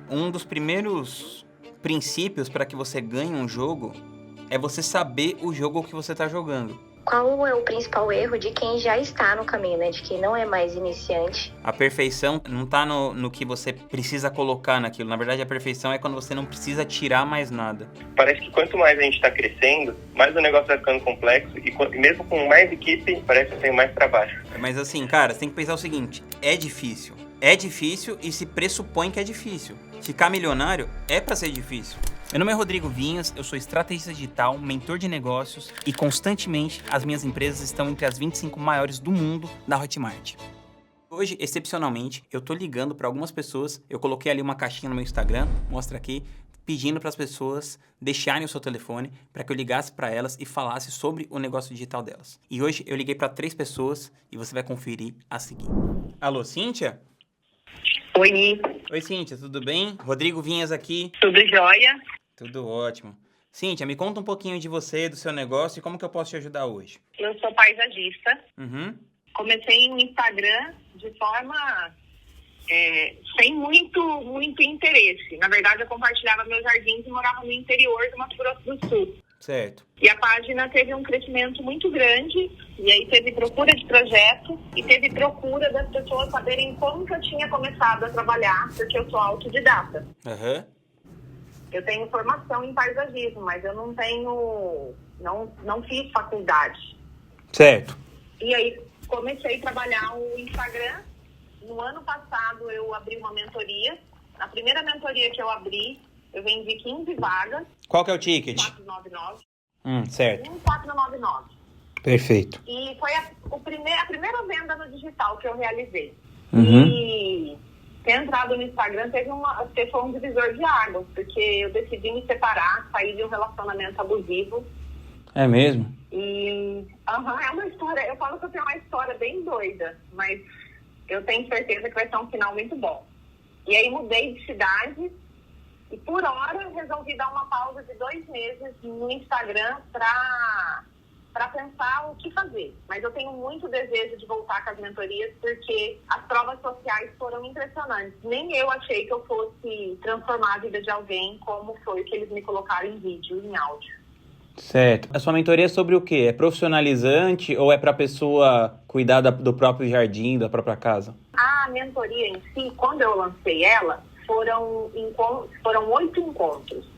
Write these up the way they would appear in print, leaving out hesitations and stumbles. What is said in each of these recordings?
Um dos primeiros princípios para que você ganhe um jogo é você saber o jogo que você está jogando. Qual é o principal erro de quem já está no caminho, né? De quem não é mais iniciante? A perfeição não está no que você precisa colocar naquilo. Na verdade, a perfeição é quando você não precisa tirar mais nada. Parece que quanto mais a gente está crescendo, mais o negócio vai ficando complexo e mesmo com mais equipe, parece que tem mais trabalho. Mas assim, cara, você tem que pensar o seguinte, é difícil. É difícil e se pressupõe que é difícil. Ficar milionário é para ser difícil. Meu nome é Rodrigo Vinhas, eu sou estrategista digital, mentor de negócios e constantemente as minhas empresas estão entre as 25 maiores do mundo da Hotmart. Hoje, excepcionalmente, eu tô ligando para algumas pessoas, eu coloquei ali uma caixinha no meu Instagram, mostra aqui, pedindo para as pessoas deixarem o seu telefone para que eu ligasse para elas e falasse sobre o negócio digital delas. E hoje eu liguei para 3 pessoas e você vai conferir a seguir. Alô, Cíntia? Oi, Oi, Cíntia, tudo bem? Rodrigo Vinhas aqui. tudo jóia? Tudo ótimo. Cíntia, me conta um pouquinho de você, do seu negócio e como que eu posso te ajudar hoje. Eu sou paisagista. Uhum. Comecei no Instagram de forma sem muito interesse. Na verdade, eu compartilhava meus jardins e morava no interior do Mato Grosso do Sul. Certo. E a página teve um crescimento muito grande, e aí teve procura de projeto, e teve procura das pessoas saberem como que eu tinha começado a trabalhar, porque eu sou autodidata. Aham. Eu tenho formação em paisagismo, mas eu não fiz faculdade. Certo. E aí comecei a trabalhar o Instagram. No ano passado eu abri uma mentoria. Na primeira mentoria que eu abri, eu vendi 15 vagas. Qual que é o ticket? 499. Certo. 1499. Perfeito. E foi a primeira venda no digital que eu realizei. Uhum. E ter entrado no Instagram foi um divisor de águas, porque eu decidi me separar, sair de um relacionamento abusivo. É mesmo? E é uma história, eu falo que eu tenho uma história bem doida, mas eu tenho certeza que vai ser um final muito bom. E aí mudei de cidade e por hora resolvi dar uma pausa de 2 meses no Instagram para pensar o que fazer. Mas eu tenho muito desejo de voltar com as mentorias, porque as provas sociais foram impressionantes. Nem eu achei que eu fosse transformar a vida de alguém como foi que eles me colocaram em vídeo, em áudio. Certo. A sua mentoria é sobre o quê? É profissionalizante ou é para a pessoa cuidar do próprio jardim, da própria casa? A mentoria em si, quando eu lancei ela, foram 8 encontros.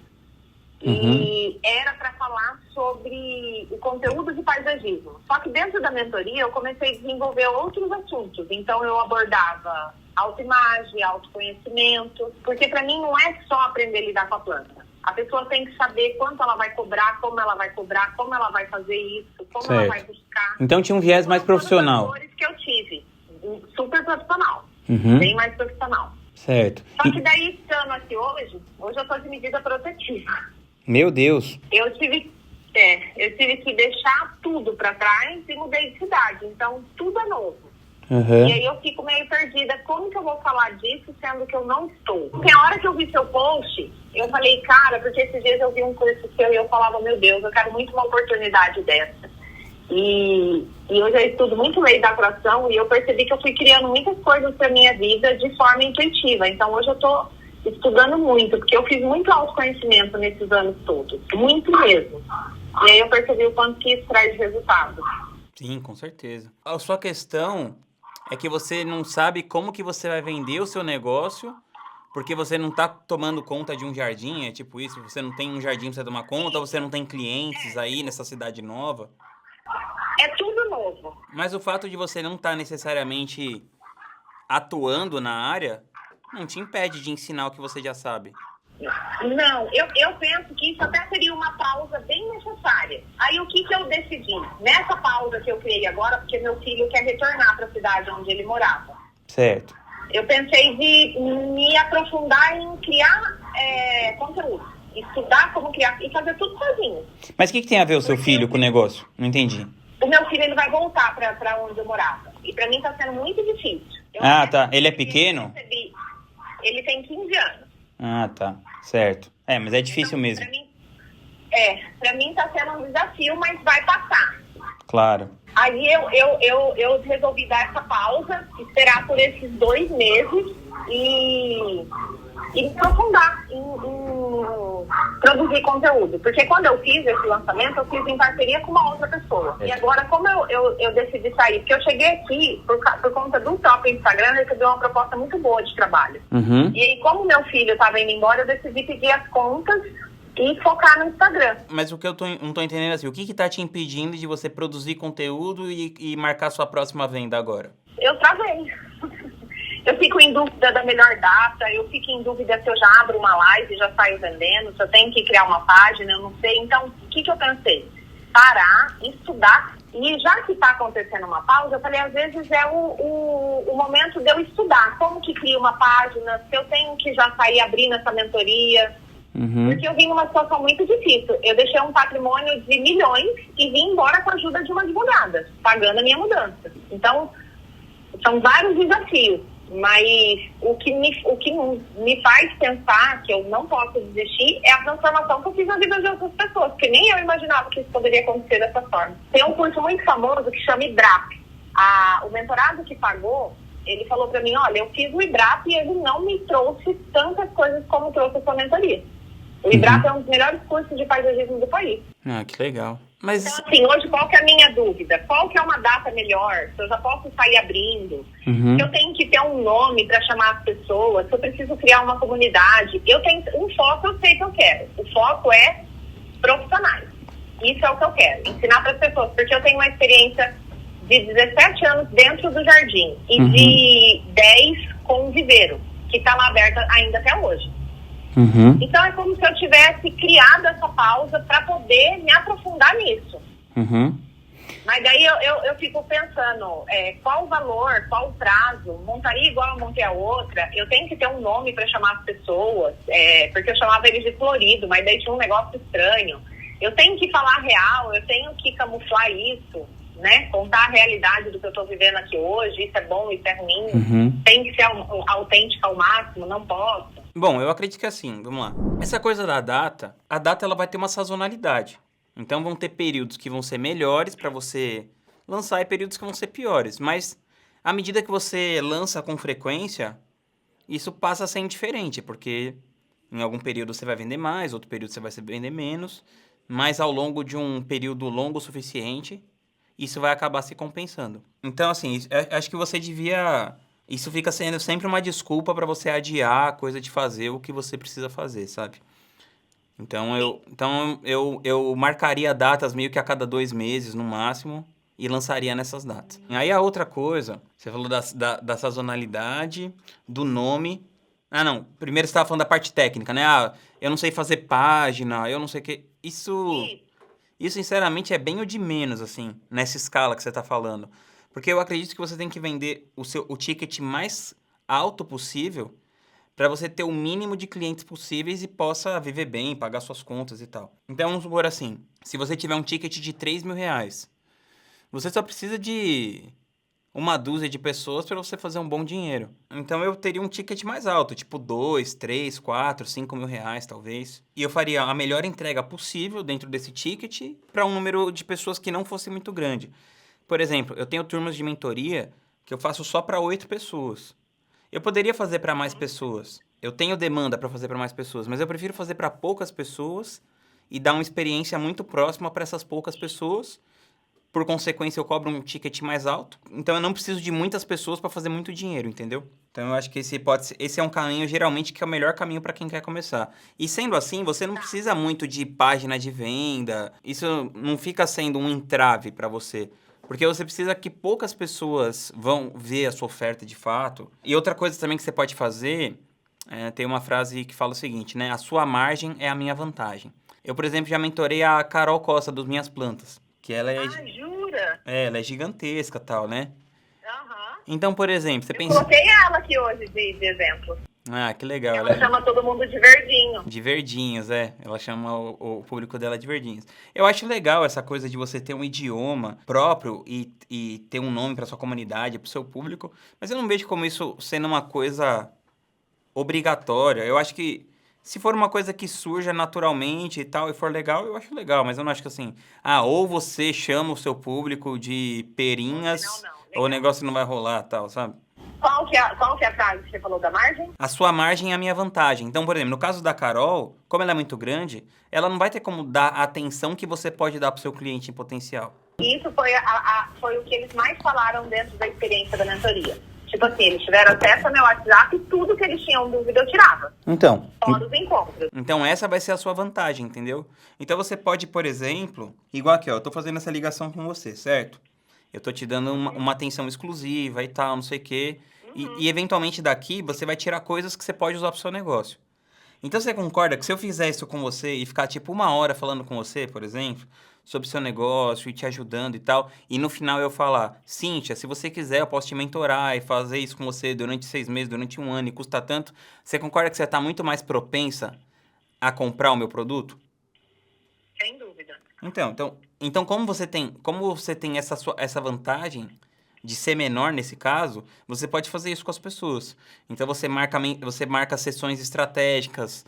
E era para falar sobre o conteúdo de paisagismo. Só que dentro da mentoria eu comecei a desenvolver outros assuntos. Então eu abordava autoimagem, autoconhecimento, porque para mim não é só aprender a lidar com a planta. A pessoa tem que saber quanto ela vai cobrar, como ela vai cobrar, como ela vai fazer isso, como certo. ela vai buscar. Então tinha um viés mais profissional. Os que eu tive, super profissional, bem mais profissional. Certo. Só que daí, estando aqui hoje eu estou de medida protetiva. Meu Deus. Eu tive que deixar tudo para trás e mudei de cidade. Então, tudo é novo. E aí eu fico meio perdida. Como que eu vou falar disso, sendo que eu não estou? Porque a hora que eu vi seu post, eu falei, cara, porque esses dias eu vi um curso seu e eu falava, meu Deus, eu quero muito uma oportunidade dessa. E eu já estudo muito lei da atração e eu percebi que eu fui criando muitas coisas para minha vida de forma intuitiva. Então, hoje eu estou estudando muito, porque eu fiz muito autoconhecimento nesses anos todos. Muito mesmo. E aí eu percebi o quanto que isso traz resultado. Sim, com certeza. A sua questão é que você não sabe como que você vai vender o seu negócio, porque você não está tomando conta de um jardim, é tipo isso, você não tem um jardim para você tomar conta, você não tem clientes aí nessa cidade nova. É tudo novo. Mas o fato de você não estar necessariamente atuando na área não te impede de ensinar o que você já sabe. Não, eu penso que isso até seria uma pausa bem necessária. Aí o que eu decidi? Nessa pausa que eu criei agora, porque meu filho quer retornar para a cidade onde ele morava. Certo. Eu pensei de me aprofundar em criar conteúdo. Estudar como criar e fazer tudo sozinho. Mas o que tem a ver o seu filho com o negócio? Não entendi. O meu filho ele vai voltar para onde eu morava. E para mim está sendo muito difícil. Tá. Ele é pequeno? Ele tem 15 anos. Tá. Certo. Mas é difícil então, mesmo. Pra mim tá sendo um desafio, mas vai passar. Claro. Aí eu resolvi dar essa pausa, esperar por esses 2 meses e e me aprofundar em produzir conteúdo. Porque quando eu fiz esse lançamento, eu fiz em parceria com uma outra pessoa. E agora, como eu decidi sair, porque eu cheguei aqui por conta do próprio Instagram, eu recebi uma proposta muito boa de trabalho. E aí, como meu filho estava indo embora, eu decidi pedir as contas e focar no Instagram. Mas o que eu não tô entendendo assim, o que tá te impedindo de você produzir conteúdo e marcar sua próxima venda agora? Eu travei. Eu fico em dúvida da melhor data, eu fico em dúvida se eu já abro uma live e já saio vendendo, se eu tenho que criar uma página, eu não sei. Então, o que eu pensei? Parar, estudar. E já que está acontecendo uma pausa, eu falei, às vezes é o momento de eu estudar. Como que cria uma página, se eu tenho que já sair abrindo essa mentoria. Porque eu vim numa situação muito difícil. Eu deixei um patrimônio de milhões e vim embora com a ajuda de uma advogada, pagando a minha mudança. Então, são vários desafios. Mas o que me faz pensar que eu não posso desistir é a transformação que eu fiz na vida de outras pessoas, porque nem eu imaginava que isso poderia acontecer dessa forma. Tem um curso muito famoso que chama IBRAP. O mentorado que pagou, ele falou pra mim, olha, eu fiz o IBRAP e ele não me trouxe tantas coisas como trouxe a sua mentoria. O IBRAP é um dos melhores cursos de paisagismo do país. Ah, que legal. Mas... Então, assim, hoje qual que é a minha dúvida? Qual que é uma data melhor? Se eu já posso sair abrindo? Se eu tenho que ter um nome para chamar as pessoas? Se eu preciso criar uma comunidade? Eu tenho um foco, eu sei que eu quero. O foco é profissionais. Isso é o que eu quero. Ensinar para as pessoas. Porque eu tenho uma experiência de 17 anos dentro do jardim. E de 10 com o viveiro, que está lá aberta ainda até hoje. Então é como se eu tivesse criado essa pausa para poder me aprofundar nisso. Mas daí eu fico pensando, qual o valor, qual o prazo? Montaria igual eu montei a outra? Eu tenho que ter um nome para chamar as pessoas, porque eu chamava eles de florido, mas daí tinha um negócio estranho. Eu tenho que falar real, eu tenho que camuflar isso, né? Contar a realidade do que eu estou vivendo aqui hoje, isso é bom, isso é ruim. Tem que ser autêntica ao máximo, não posso. Bom, eu acredito que assim, vamos lá. Essa coisa da data, a data ela vai ter uma sazonalidade. Então vão ter períodos que vão ser melhores para você lançar e períodos que vão ser piores. Mas à medida que você lança com frequência, isso passa a ser indiferente, porque em algum período você vai vender mais, outro período você vai vender menos, mas ao longo de um período longo o suficiente, isso vai acabar se compensando. Então assim, acho que você devia... Isso fica sendo sempre uma desculpa para você adiar a coisa de fazer o que você precisa fazer, sabe? Então eu marcaria datas meio que a cada 2 meses, no máximo, e lançaria nessas datas. Aí a outra coisa, você falou da sazonalidade, do nome... Ah, não. Primeiro você estava falando da parte técnica, né? Eu não sei fazer página, eu não sei o que... Isso, sinceramente, é bem o de menos, assim, nessa escala que você está falando. Porque eu acredito que você tem que vender o ticket mais alto possível para você ter o mínimo de clientes possíveis e possa viver bem, pagar suas contas e tal. Então, vamos supor assim, se você tiver um ticket de R$3.000, você só precisa de uma dúzia de pessoas para você fazer um bom dinheiro. Então, eu teria um ticket mais alto, tipo 2, 3, 4, 5 mil reais, talvez. E eu faria a melhor entrega possível dentro desse ticket para um número de pessoas que não fosse muito grande. Por exemplo, eu tenho turmas de mentoria que eu faço só para 8 pessoas. Eu poderia fazer para mais pessoas. Eu tenho demanda para fazer para mais pessoas, mas eu prefiro fazer para poucas pessoas e dar uma experiência muito próxima para essas poucas pessoas. Por consequência, eu cobro um ticket mais alto. Então, eu não preciso de muitas pessoas para fazer muito dinheiro, entendeu? Então, eu acho que esse é um caminho, geralmente, que é o melhor caminho para quem quer começar. E sendo assim, você não precisa muito de página de venda. Isso não fica sendo um entrave para você. Porque você precisa que poucas pessoas vão ver a sua oferta de fato. E outra coisa também que você pode fazer, tem uma frase que fala o seguinte, né? A sua margem é a minha vantagem. Eu, por exemplo, já mentorei a Carol Costa dos Minhas Plantas. Que ela é... jura? Ela é gigantesca e tal, né? Aham. Então, por exemplo, você pensa... Eu coloquei ela aqui hoje de exemplo. Ah, que legal. Ela chama todo mundo de verdinho. De verdinhos, Ela chama o público dela de verdinhos. Eu acho legal essa coisa de você ter um idioma próprio e ter um nome para sua comunidade, para o seu público, mas eu não vejo como isso sendo uma coisa obrigatória. Eu acho que se for uma coisa que surja naturalmente e tal, e for legal, eu acho legal, mas eu não acho que assim, ou você chama o seu público de perinhas, ou o negócio não vai rolar tal, sabe? Qual que é a frase que você falou da margem? A sua margem é a minha vantagem. Então, por exemplo, no caso da Carol, como ela é muito grande, ela não vai ter como dar a atenção que você pode dar para o seu cliente em potencial. Isso foi o que eles mais falaram dentro da experiência da mentoria. Tipo assim, eles tiveram acesso ao meu WhatsApp e tudo que eles tinham dúvida eu tirava. Então. Fora os encontros. Então essa vai ser a sua vantagem, entendeu? Então você pode, por exemplo, igual aqui, ó, eu tô fazendo essa ligação com você, certo? Eu tô te dando uma atenção exclusiva e tal, não sei o quê. E eventualmente daqui você vai tirar coisas que você pode usar pro seu negócio. Então você concorda que se eu fizer isso com você e ficar tipo 1 hora falando com você, por exemplo, sobre seu negócio e te ajudando e tal, e no final eu falar, Cíntia, se você quiser eu posso te mentorar e fazer isso com você durante 6 meses, durante 1 ano e custa tanto, você concorda que você está muito mais propensa a comprar o meu produto? Sem dúvida. Então como você tem essa vantagem de ser menor nesse caso, você pode fazer isso com as pessoas. Então você marca sessões estratégicas,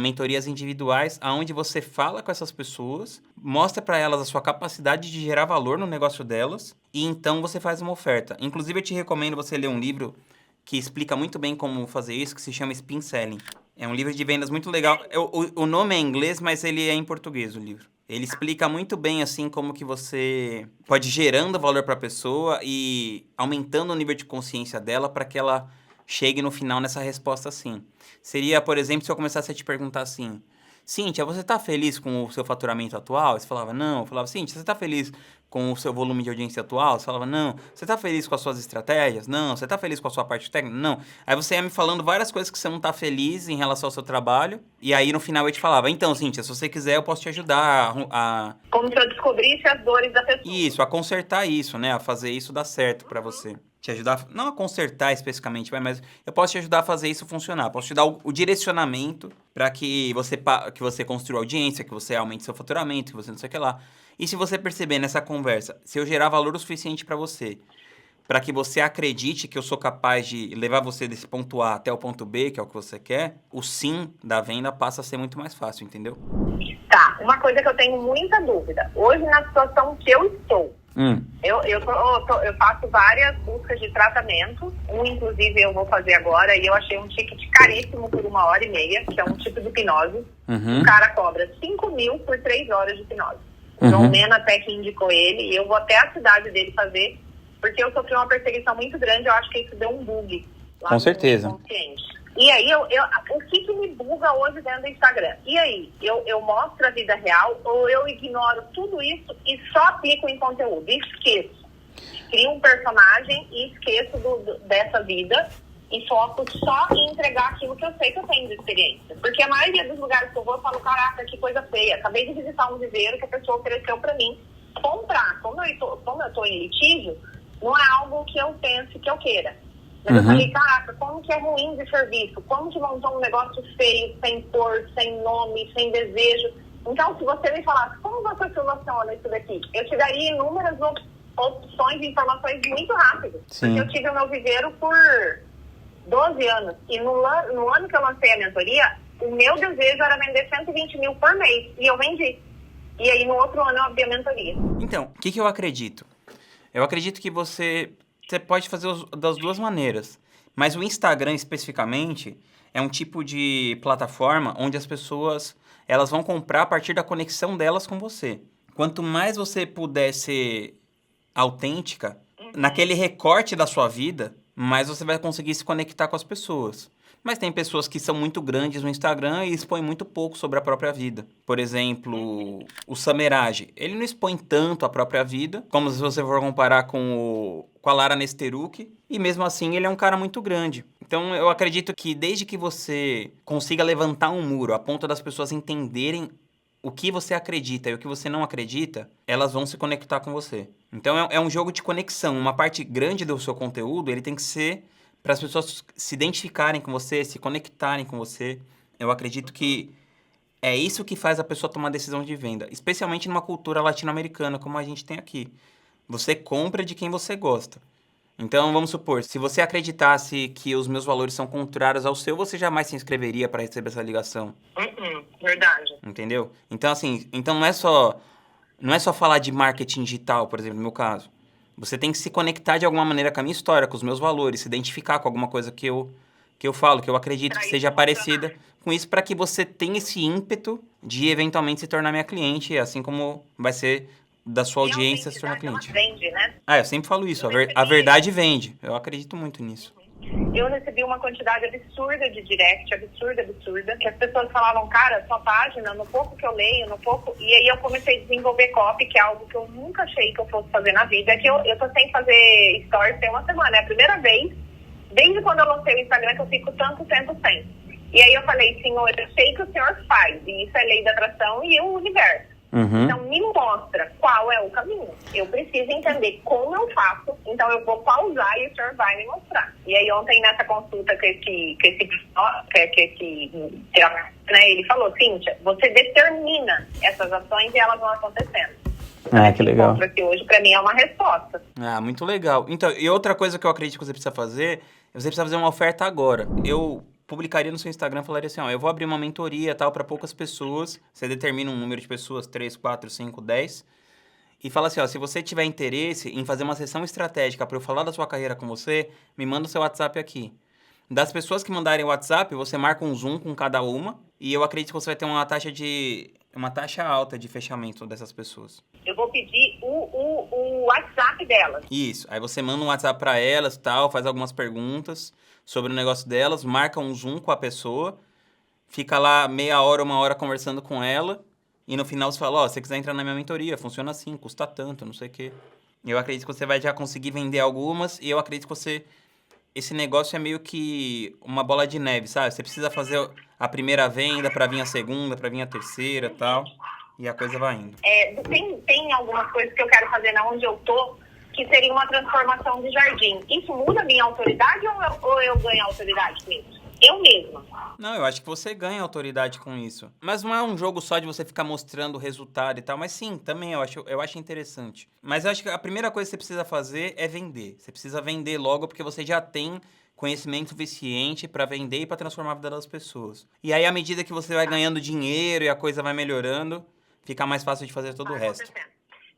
mentorias individuais, onde você fala com essas pessoas, mostra para elas a sua capacidade de gerar valor no negócio delas, e então você faz uma oferta. Inclusive eu te recomendo você ler um livro que explica muito bem como fazer isso, que se chama Spin Selling. É um livro de vendas muito legal. O nome é em inglês, mas ele é em português, o livro. Ele explica muito bem, assim, como que você pode ir gerando valor para a pessoa e aumentando o nível de consciência dela para que ela chegue no final nessa resposta assim. Seria, por exemplo, se eu começasse a te perguntar assim, Cíntia, você está feliz com o seu faturamento atual? Você falava, não. Eu falava, Cíntia, você está feliz com o seu volume de audiência atual? Você falava, não. Você está feliz com as suas estratégias? Não. Você está feliz com a sua parte técnica? Não. Aí você ia me falando várias coisas que você não está feliz em relação ao seu trabalho. E aí, no final, eu te falava, então, Cíntia, se você quiser, eu posso te ajudar a... Como se eu descobrisse as dores da pessoa. Isso, a consertar isso, né? A fazer isso dar certo para você. Te ajudar, não a consertar especificamente, mas eu posso te ajudar a fazer isso funcionar. Posso te dar o direcionamento para que você construa audiência, que você aumente seu faturamento, que você não sei o que lá. E se você perceber nessa conversa, se eu gerar valor o suficiente para você, para que você acredite que eu sou capaz de levar você desse ponto A até o ponto B, que é o que você quer, o sim da venda passa a ser muito mais fácil, entendeu? Tá, uma coisa que eu tenho muita dúvida. Hoje, na situação que eu estou, eu faço várias buscas de tratamento. Inclusive, eu vou fazer agora. E eu achei um ticket caríssimo por 1h30, que é um tipo de hipnose. O cara cobra 5 mil por 3 horas de hipnose. O João Mena até que indicou ele. E eu vou até a cidade dele fazer. Porque eu sofri uma perseguição muito grande. Eu acho que isso deu um bug lá. Com certeza. Consciente. E aí, o que me buga hoje dentro do Instagram? E aí, eu mostro a vida real ou eu ignoro tudo isso e só aplico em conteúdo? E esqueço. Crio um personagem e esqueço dessa vida e foco só em entregar aquilo que eu sei que eu tenho de experiência. Porque a maioria dos lugares que eu vou, eu falo, caraca, que coisa feia. Acabei de visitar um viveiro que a pessoa ofereceu pra mim comprar. Como eu tô em litígio, não é algo que eu pense que eu queira. Mas eu falei, caraca, como que é ruim de serviço? Como que montou um negócio feio, sem cor, sem nome, sem desejo? Então, se você me falasse, como você soluciona isso daqui? Eu te daria inúmeras opções e informações muito rápido. Sim. Porque eu tive o meu viveiro por 12 anos. E no ano que eu lancei a mentoria, o meu desejo era vender 120 mil por mês. E eu vendi. E aí, no outro ano, eu abri a mentoria. Então, o que eu acredito? Eu acredito que você pode fazer das duas maneiras. Mas o Instagram, especificamente, é um tipo de plataforma onde as pessoas elas vão comprar a partir da conexão delas com você. Quanto mais você puder ser autêntica, naquele recorte da sua vida, mais você vai conseguir se conectar com as pessoas. Mas tem pessoas que são muito grandes no Instagram e expõem muito pouco sobre a própria vida. Por exemplo, o Samerage. Ele não expõe tanto a própria vida, como se você for comparar com a Lara Nesteruk. E mesmo assim, ele é um cara muito grande. Então, eu acredito que desde que você consiga levantar um muro a ponto das pessoas entenderem o que você acredita e o que você não acredita, elas vão se conectar com você. Então, é um jogo de conexão. Uma parte grande do seu conteúdo, ele tem que ser para as pessoas se identificarem com você, se conectarem com você. Eu acredito que é isso que faz a pessoa tomar decisão de venda, especialmente numa cultura latino-americana como a gente tem aqui. Você compra de quem você gosta. Então, vamos supor, se você acreditasse que os meus valores são contrários ao seu, você jamais se inscreveria para receber essa ligação. Verdade. Entendeu? Então, assim, não é só falar de marketing digital, por exemplo, no meu caso. Você tem que se conectar de alguma maneira com a minha história, com os meus valores, se identificar com alguma coisa que eu falo, que eu acredito que seja parecida com isso, para que você tenha esse ímpeto de eventualmente se tornar minha cliente, assim como vai ser da sua audiência se tornar cliente. Vende, né? Eu sempre falo isso, a verdade vende. Eu acredito muito nisso. Eu recebi uma quantidade absurda de direct, absurda, que as pessoas falavam, cara, sua página, no pouco que eu leio, e aí eu comecei a desenvolver copy, que é algo que eu nunca achei que eu fosse fazer na vida, que eu tô sem fazer stories tem uma semana, é a primeira vez, desde quando eu lancei o Instagram, que eu fico tanto tempo sem. E aí eu falei, Senhor, eu sei que o Senhor faz, e isso é lei da atração e o universo. Então, me mostra qual é o caminho. Eu preciso entender como eu faço, então eu vou pausar e o senhor vai me mostrar. E aí, ontem, nessa consulta que esse né, ele falou, Cíntia, você determina essas ações e elas vão acontecendo. Que legal. Que hoje, pra mim, é uma resposta. Muito legal. Então, e outra coisa que eu acredito que você precisa fazer, você precisa fazer uma oferta agora. Eu publicaria no seu Instagram, falaria assim, eu vou abrir uma mentoria tal para poucas pessoas, você determina um número de pessoas, 3, 4, 5, 10, e fala assim, se você tiver interesse em fazer uma sessão estratégica para eu falar da sua carreira com você, me manda o seu WhatsApp aqui. Das pessoas que mandarem o WhatsApp, você marca um Zoom com cada uma, e eu acredito que você vai ter uma taxa alta de fechamento dessas pessoas. Eu vou pedir o WhatsApp delas. Isso, aí você manda um WhatsApp para elas, tal, faz algumas perguntas sobre o negócio delas, marca um Zoom com a pessoa, fica lá meia hora, 1 hora conversando com ela, e no final você fala, se você quiser entrar na minha mentoria, funciona assim, custa tanto, não sei o quê. Eu acredito que você vai já conseguir vender algumas, e eu acredito que esse negócio é meio que uma bola de neve, sabe? Você precisa fazer a primeira venda para vir a segunda, para vir a terceira e tal, e a coisa vai indo. Tem algumas coisas que eu quero fazer na onde eu tô, que seria uma transformação de jardim. Isso muda a minha autoridade ou eu ganho autoridade com isso? Eu mesma. Não, eu acho que você ganha autoridade com isso. Mas não é um jogo só de você ficar mostrando o resultado e tal. Mas sim, também eu acho interessante. Mas eu acho que a primeira coisa que você precisa fazer é vender. Você precisa vender logo porque você já tem conhecimento suficiente para vender e para transformar a vida das pessoas. E aí, à medida que você vai ganhando dinheiro e a coisa vai melhorando, fica mais fácil de fazer todo o resto.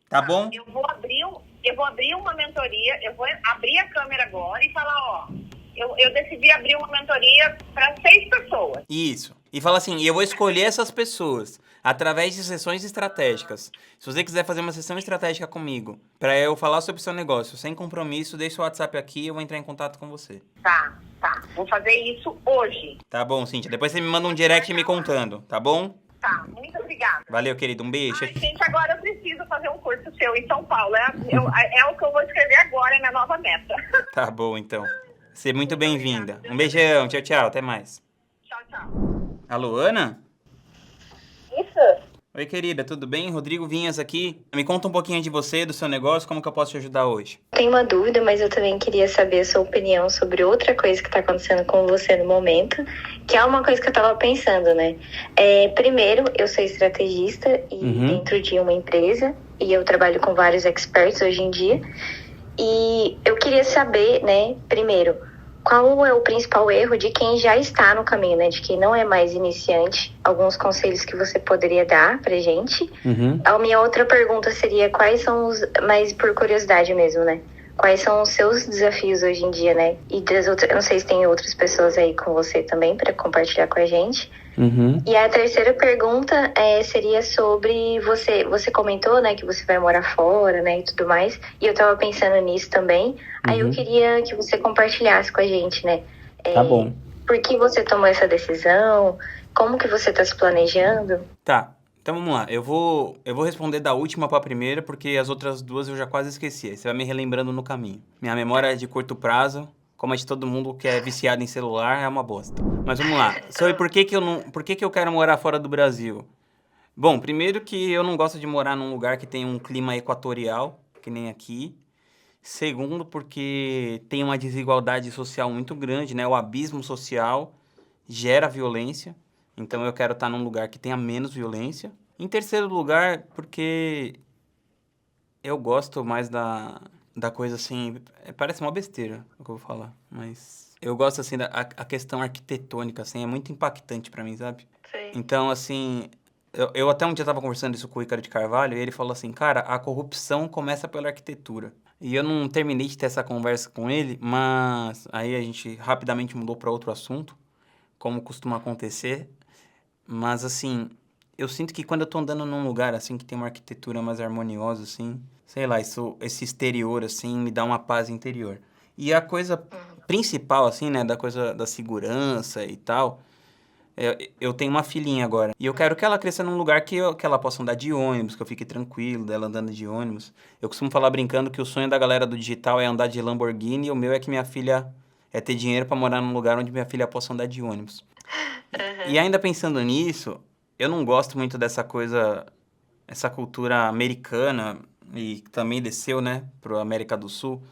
Tá bom? Eu vou abrir uma mentoria, eu vou abrir a câmera agora e falar, eu decidi abrir uma mentoria para 6 pessoas. Isso. E fala assim, eu vou escolher essas pessoas através de sessões estratégicas. Se você quiser fazer uma sessão estratégica comigo, para eu falar sobre o seu negócio, sem compromisso, deixa o WhatsApp aqui e eu vou entrar em contato com você. Tá. Vou fazer isso hoje. Tá bom, Cíntia. Depois você me manda um direct me contando, tá bom? Tá, muito obrigada. Valeu, querido. Um beijo. Gente, agora eu preciso fazer um curso seu em São Paulo. É o que eu vou escrever agora, é minha nova meta. Tá bom, então. Seja muito bem-vinda. Um beijão. Tchau, tchau. Até mais. Tchau. Alô, Ana? Isso. Oi, querida. Tudo bem? Rodrigo Vinhas aqui. Me conta um pouquinho de você, do seu negócio, como que eu posso te ajudar hoje? Tenho uma dúvida, mas eu também queria saber a sua opinião sobre outra coisa que está acontecendo com você no momento, que é uma coisa que eu estava pensando, né? Primeiro, eu sou estrategista e dentro de uma empresa, e eu trabalho com vários experts hoje em dia, e eu queria saber, né, primeiro, qual é o principal erro de quem já está no caminho, né? De quem não é mais iniciante. Alguns conselhos que você poderia dar pra gente. A minha outra pergunta seria quais são mais por curiosidade mesmo, né? Quais são os seus desafios hoje em dia, né? E eu não sei se tem outras pessoas aí com você também para compartilhar com a gente. E a terceira pergunta seria sobre você comentou, né, que você vai morar fora, né, e tudo mais. E eu tava pensando nisso também. Aí eu queria que você compartilhasse com a gente, né? Tá bom. Por que você tomou essa decisão? Como que você tá se planejando? Tá. Então vamos lá, eu vou responder da última pra primeira, porque as outras duas eu já quase esqueci. Aí você vai me relembrando no caminho. Minha memória é de curto prazo, como a de todo mundo que é viciado em celular, é uma bosta. Mas vamos lá, sobre por que eu quero morar fora do Brasil? Bom, primeiro que eu não gosto de morar num lugar que tem um clima equatorial, que nem aqui. Segundo, porque tem uma desigualdade social muito grande, né? O abismo social gera violência. Então eu quero estar num lugar que tenha menos violência. Em terceiro lugar, porque eu gosto mais da coisa assim... Parece uma besteira o que eu vou falar, mas... Eu gosto assim da questão arquitetônica, assim, é muito impactante pra mim, sabe? Sim. Então, assim... Eu até um dia tava conversando isso com o Ícaro de Carvalho e ele falou assim, cara, a corrupção começa pela arquitetura. E eu não terminei de ter essa conversa com ele, mas aí a gente rapidamente mudou para outro assunto, como costuma acontecer. Mas, assim, eu sinto que quando eu tô andando num lugar, assim, que tem uma arquitetura mais harmoniosa, assim, sei lá, esse exterior, assim, me dá uma paz interior. E a coisa principal, assim, né, da coisa da segurança e tal, eu tenho uma filhinha agora. E eu quero que ela cresça num lugar que ela possa andar de ônibus, que eu fique tranquilo dela andando de ônibus. Eu costumo falar brincando que o sonho da galera do digital é andar de Lamborghini e o meu é que minha filha é ter dinheiro pra morar num lugar onde minha filha possa andar de ônibus. E ainda pensando nisso, eu não gosto muito dessa coisa, essa cultura americana e que também desceu, né, pro América do Sul,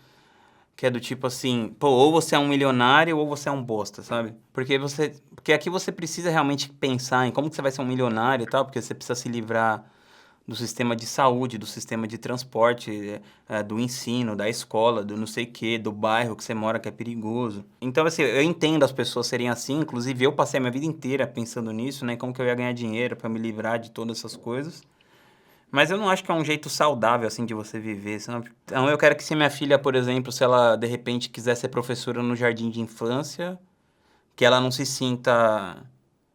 que é do tipo assim, pô, ou você é um milionário ou você é um bosta, sabe? Porque aqui você precisa realmente pensar em como que você vai ser um milionário e tal, porque você precisa se livrar do sistema de saúde, do sistema de transporte, do ensino, da escola, do não sei o quê, do bairro que você mora que é perigoso. Então, assim, eu entendo as pessoas serem assim, inclusive eu passei a minha vida inteira pensando nisso, né? Como que eu ia ganhar dinheiro para me livrar de todas essas coisas. Mas eu não acho que é um jeito saudável, assim, de você viver, sabe? Então, eu quero que se minha filha, por exemplo, se ela, de repente, quiser ser professora no jardim de infância, que ela não se sinta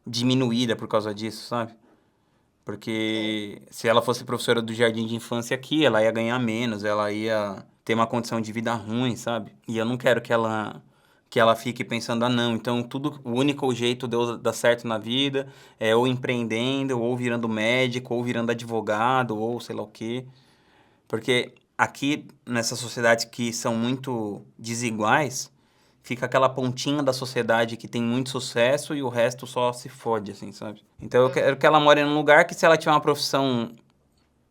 diminuída por causa disso, sabe? Porque se ela fosse professora do jardim de infância aqui, ela ia ganhar menos, ela ia ter uma condição de vida ruim, sabe? E eu não quero que ela fique pensando, ah, não, então o único jeito de eu dar certo na vida é ou empreendendo, ou virando médico, ou virando advogado, ou sei lá o quê. Porque aqui, nessas sociedades que são muito desiguais, fica aquela pontinha da sociedade que tem muito sucesso e o resto só se fode, assim, sabe? Então eu quero que ela more num lugar que se ela tiver uma profissão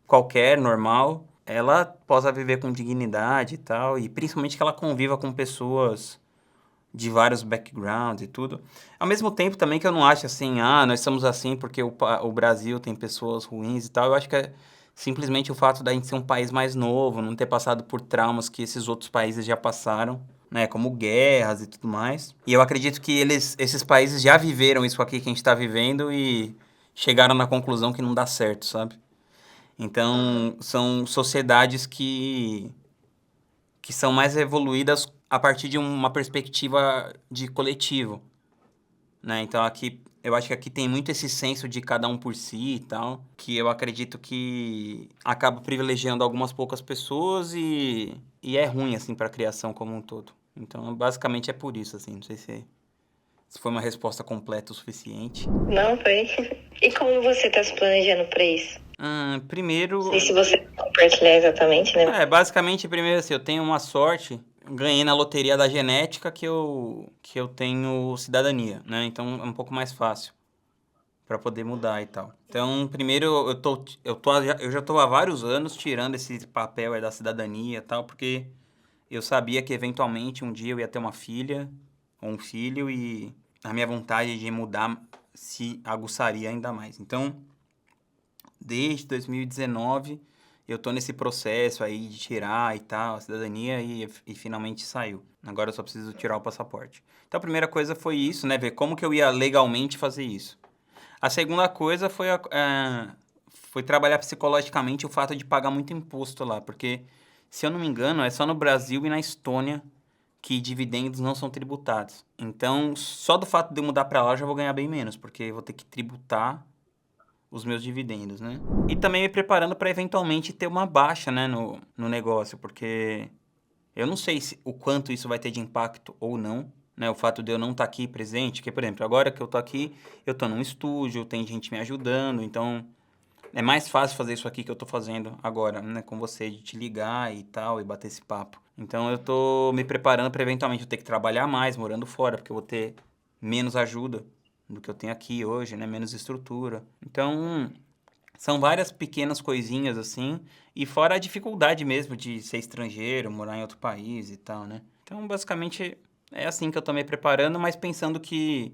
qualquer, normal, ela possa viver com dignidade e tal, e principalmente que ela conviva com pessoas de vários backgrounds e tudo. Ao mesmo tempo também que eu não acho assim, nós somos assim porque o Brasil tem pessoas ruins e tal, eu acho que é simplesmente o fato da gente ser um país mais novo, não ter passado por traumas que esses outros países já passaram, né, como guerras e tudo mais. E eu acredito que esses países já viveram isso aqui que a gente está vivendo e chegaram na conclusão que não dá certo, sabe? Então, são sociedades que são mais evoluídas a partir de uma perspectiva de coletivo, né? Então, eu acho que aqui tem muito esse senso de cada um por si e tal, que eu acredito que acaba privilegiando algumas poucas pessoas e é ruim, assim, para a criação como um todo. Então, basicamente é por isso, assim, não sei se foi uma resposta completa o suficiente. Não, foi. E como você tá se planejando para isso? Primeiro... Não sei se você compartilhar exatamente, né? Basicamente, primeiro assim, eu tenho uma sorte, ganhei na loteria da genética que eu tenho cidadania, né? Então, é um pouco mais fácil para poder mudar e tal. Então, primeiro, eu já tô há vários anos tirando esse papel aí da cidadania e tal, porque eu sabia que eventualmente um dia eu ia ter uma filha ou um filho e a minha vontade de mudar se aguçaria ainda mais. Então, desde 2019, eu tô nesse processo aí de tirar e tal, a cidadania e finalmente saiu. Agora eu só preciso tirar o passaporte. Então, a primeira coisa foi isso, né? Ver como que eu ia legalmente fazer isso. A segunda coisa foi trabalhar psicologicamente o fato de pagar muito imposto lá, porque, se eu não me engano, é só no Brasil e na Estônia que dividendos não são tributados. Então, só do fato de eu mudar para lá, eu já vou ganhar bem menos, porque eu vou ter que tributar os meus dividendos, né? E também me preparando para eventualmente ter uma baixa, né, no negócio, porque eu não sei o quanto isso vai ter de impacto ou não, né? O fato de eu não estar aqui presente, que, por exemplo, agora que eu tô aqui, eu tô num estúdio, tem gente me ajudando, então é mais fácil fazer isso aqui que eu tô fazendo agora, né, com você, de te ligar e tal, e bater esse papo. Então eu tô me preparando para eventualmente eu ter que trabalhar mais morando fora, porque eu vou ter menos ajuda do que eu tenho aqui hoje, né? Menos estrutura. Então, são várias pequenas coisinhas, assim, e fora a dificuldade mesmo de ser estrangeiro, morar em outro país e tal, né? Então, basicamente, é assim que eu tô me preparando, mas pensando que,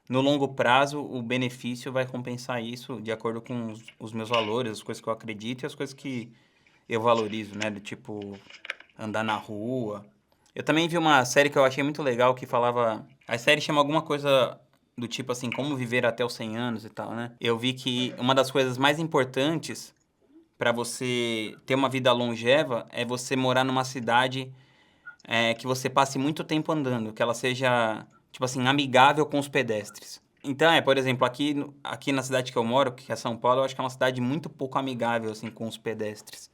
no longo prazo, o benefício vai compensar isso de acordo com os meus valores, as coisas que eu acredito e as coisas que eu valorizo, né? Do tipo, andar na rua. Eu também vi uma série que eu achei muito legal que falava... A série chama alguma coisa... do tipo assim, como viver até os 100 anos e tal, né? Eu vi que uma das coisas mais importantes para você ter uma vida longeva é você morar numa cidade que você passe muito tempo andando, que ela seja, tipo assim, amigável com os pedestres. Então, por exemplo, aqui na cidade que eu moro, que é São Paulo, eu acho que é uma cidade muito pouco amigável, assim, com os pedestres.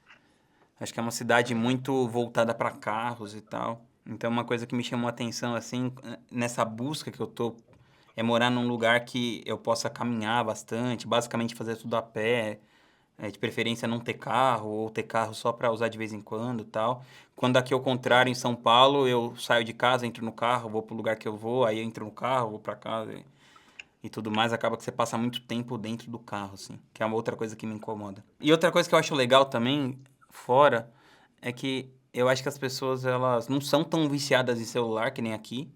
Acho que é uma cidade muito voltada para carros e tal. Então, uma coisa que me chamou a atenção, assim, nessa busca que eu tô, é morar num lugar que eu possa caminhar bastante, basicamente fazer tudo a pé, de preferência não ter carro, ou ter carro só para usar de vez em quando e tal. Quando aqui ao contrário, em São Paulo, eu saio de casa, entro no carro, vou pro lugar que eu vou, aí eu entro no carro, vou para casa e tudo mais, acaba que você passa muito tempo dentro do carro, assim, que é uma outra coisa que me incomoda. E outra coisa que eu acho legal também, fora, é que eu acho que as pessoas, elas não são tão viciadas em celular, que nem aqui,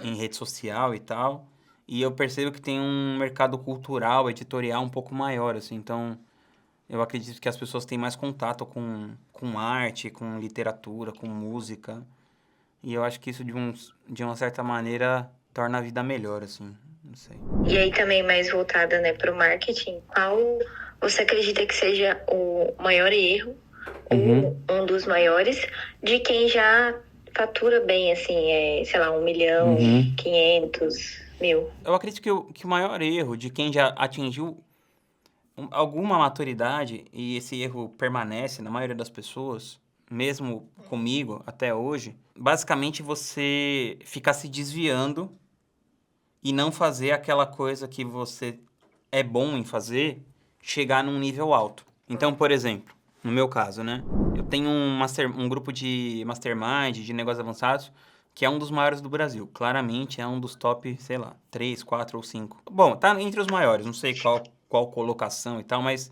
em rede social e tal, e eu percebo que tem um mercado cultural, editorial um pouco maior, assim, então eu acredito que as pessoas têm mais contato com arte, com literatura, com música, e eu acho que isso, de uma certa maneira, torna a vida melhor, assim, não sei. E aí também mais voltada, né, para o marketing, qual você acredita que seja o maior erro, ou um dos maiores, de quem já fatura bem, assim, sei lá, 1 milhão, 500 mil? Eu acredito que o maior erro de quem já atingiu alguma maturidade, e esse erro permanece na maioria das pessoas, mesmo comigo até hoje, basicamente você ficar se desviando e não fazer aquela coisa que você é bom em fazer chegar num nível alto. Então, por exemplo, no meu caso, né? Eu tenho um grupo de mastermind, de negócios avançados, que é um dos maiores do Brasil. Claramente é um dos top, sei lá, 3, 4 ou 5. Bom, tá entre os maiores, não sei qual colocação e tal, mas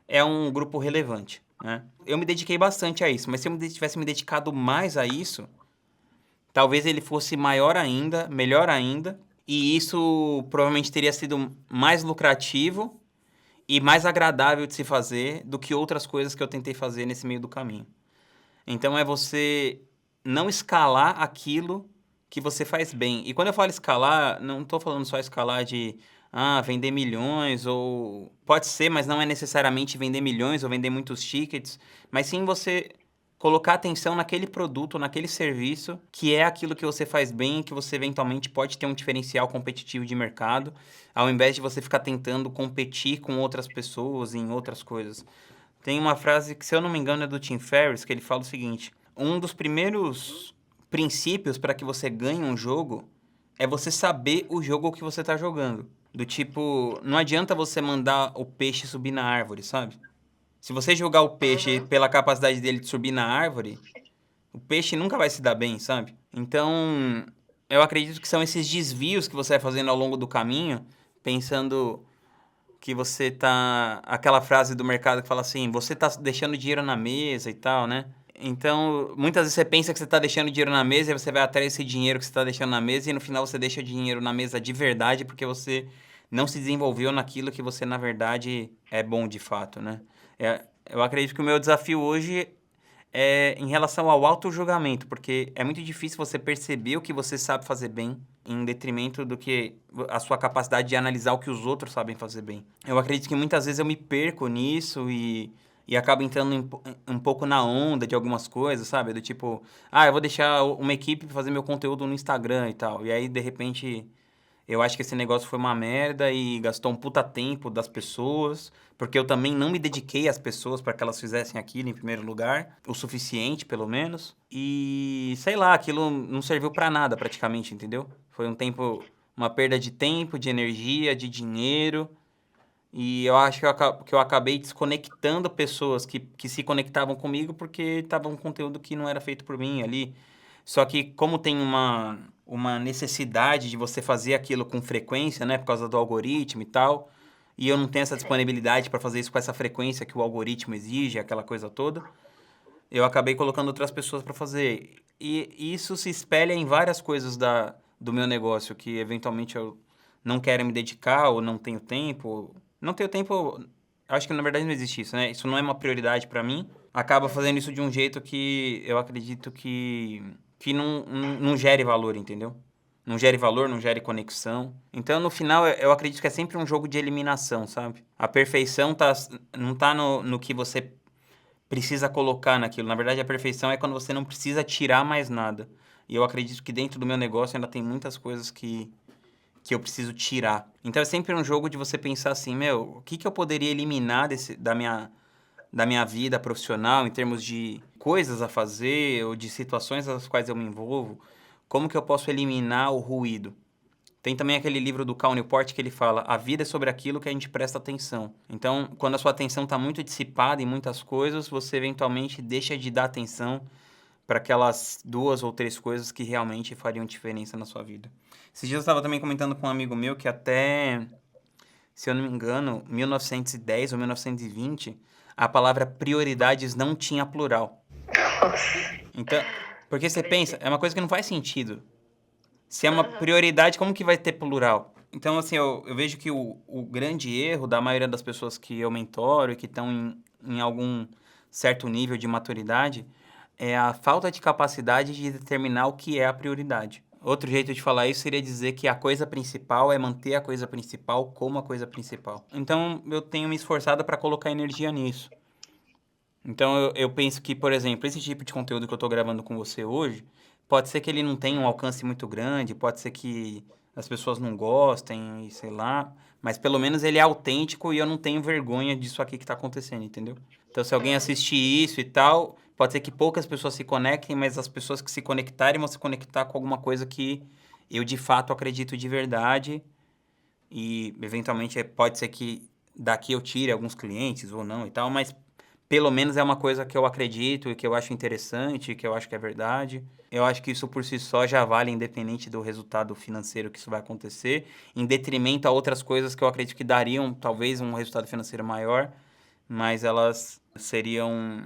é um grupo relevante, né? Eu me dediquei bastante a isso, mas se eu tivesse me dedicado mais a isso, talvez ele fosse maior ainda, melhor ainda, e isso provavelmente teria sido mais lucrativo e mais agradável de se fazer do que outras coisas que eu tentei fazer nesse meio do caminho. Então, é você não escalar aquilo que você faz bem. E quando eu falo escalar, não estou falando só escalar de vender milhões, ou pode ser, mas não é necessariamente vender milhões ou vender muitos tickets, mas sim você colocar atenção naquele produto, naquele serviço, que é aquilo que você faz bem, que você eventualmente pode ter um diferencial competitivo de mercado, ao invés de você ficar tentando competir com outras pessoas em outras coisas. Tem uma frase que, se eu não me engano, é do Tim Ferriss, que ele fala o seguinte: um dos primeiros princípios para que você ganhe um jogo é você saber o jogo que você está jogando. Do tipo, não adianta você mandar o peixe subir na árvore, sabe? Se você jogar o peixe pela capacidade dele de subir na árvore, o peixe nunca vai se dar bem, sabe? Então, eu acredito que são esses desvios que você vai fazendo ao longo do caminho, pensando que você tá... Aquela frase do mercado que fala assim, você tá deixando dinheiro na mesa e tal, né? Então, muitas vezes você pensa que você tá deixando dinheiro na mesa, e você vai atrás desse dinheiro que você tá deixando na mesa, e no final você deixa o dinheiro na mesa de verdade, porque você não se desenvolveu naquilo que você, na verdade, é bom de fato, né? Eu acredito que o meu desafio hoje é em relação ao auto-julgamento, porque é muito difícil você perceber o que você sabe fazer bem, em detrimento do que a sua capacidade de analisar o que os outros sabem fazer bem. Eu acredito que muitas vezes eu me perco nisso e acabo entrando um pouco na onda de algumas coisas, sabe? Do tipo, eu vou deixar uma equipe fazer meu conteúdo no Instagram e tal. E aí, de repente, eu acho que esse negócio foi uma merda e gastou um puta tempo das pessoas, porque eu também não me dediquei às pessoas para que elas fizessem aquilo em primeiro lugar, o suficiente, pelo menos. E, sei lá, aquilo não serviu para nada praticamente, entendeu? Foi uma perda de tempo, de energia, de dinheiro. E eu acho que eu acabei desconectando pessoas que se conectavam comigo porque estava um conteúdo que não era feito por mim ali. Só que como tem uma necessidade de você fazer aquilo com frequência, né? Por causa do algoritmo e tal, e eu não tenho essa disponibilidade para fazer isso com essa frequência que o algoritmo exige, aquela coisa toda, eu acabei colocando outras pessoas para fazer. E isso se espelha em várias coisas do meu negócio, que eventualmente eu não quero me dedicar ou não tenho tempo. Não tenho tempo, acho que na verdade não existe isso, né? Isso não é uma prioridade para mim. Acaba fazendo isso de um jeito que eu acredito que não gere valor, entendeu? não gere valor, não gere conexão. Então, no final, eu acredito que é sempre um jogo de eliminação, sabe? A perfeição não tá no que você precisa colocar naquilo. Na verdade, a perfeição é quando você não precisa tirar mais nada. E eu acredito que dentro do meu negócio ainda tem muitas coisas que eu preciso tirar. Então, é sempre um jogo de você pensar assim, o que eu poderia eliminar da minha vida profissional em termos de coisas a fazer ou de situações às quais eu me envolvo? Como que eu posso eliminar o ruído? Tem também aquele livro do Cal Newport que ele fala: a vida é sobre aquilo que a gente presta atenção. Então, quando a sua atenção está muito dissipada em muitas coisas, você eventualmente deixa de dar atenção para aquelas 2 ou 3 coisas que realmente fariam diferença na sua vida. Esses dias eu estava também comentando com um amigo meu que até, se eu não me engano, 1910 ou 1920, a palavra prioridades não tinha plural. Então, porque você pensa, é uma coisa que não faz sentido. Se é uma prioridade, como que vai ter plural? Então, assim, eu vejo que o grande erro da maioria das pessoas que eu mentoro e que estão em algum certo nível de maturidade é a falta de capacidade de determinar o que é a prioridade. Outro jeito de falar isso seria dizer que a coisa principal é manter a coisa principal como a coisa principal. Então, eu tenho me esforçado para colocar energia nisso. Então, eu penso que, por exemplo, esse tipo de conteúdo que eu estou gravando com você hoje, pode ser que ele não tenha um alcance muito grande, pode ser que as pessoas não gostem, sei lá, mas pelo menos ele é autêntico e eu não tenho vergonha disso aqui que está acontecendo, entendeu? Então, se alguém assistir isso e tal, pode ser que poucas pessoas se conectem, mas as pessoas que se conectarem vão se conectar com alguma coisa que eu, de fato, acredito de verdade e, eventualmente, pode ser que daqui eu tire alguns clientes ou não e tal, mas pelo menos é uma coisa que eu acredito e que eu acho interessante, que eu acho que é verdade. Eu acho que isso por si só já vale, independente do resultado financeiro que isso vai acontecer, em detrimento a outras coisas que eu acredito que dariam talvez um resultado financeiro maior, mas elas seriam,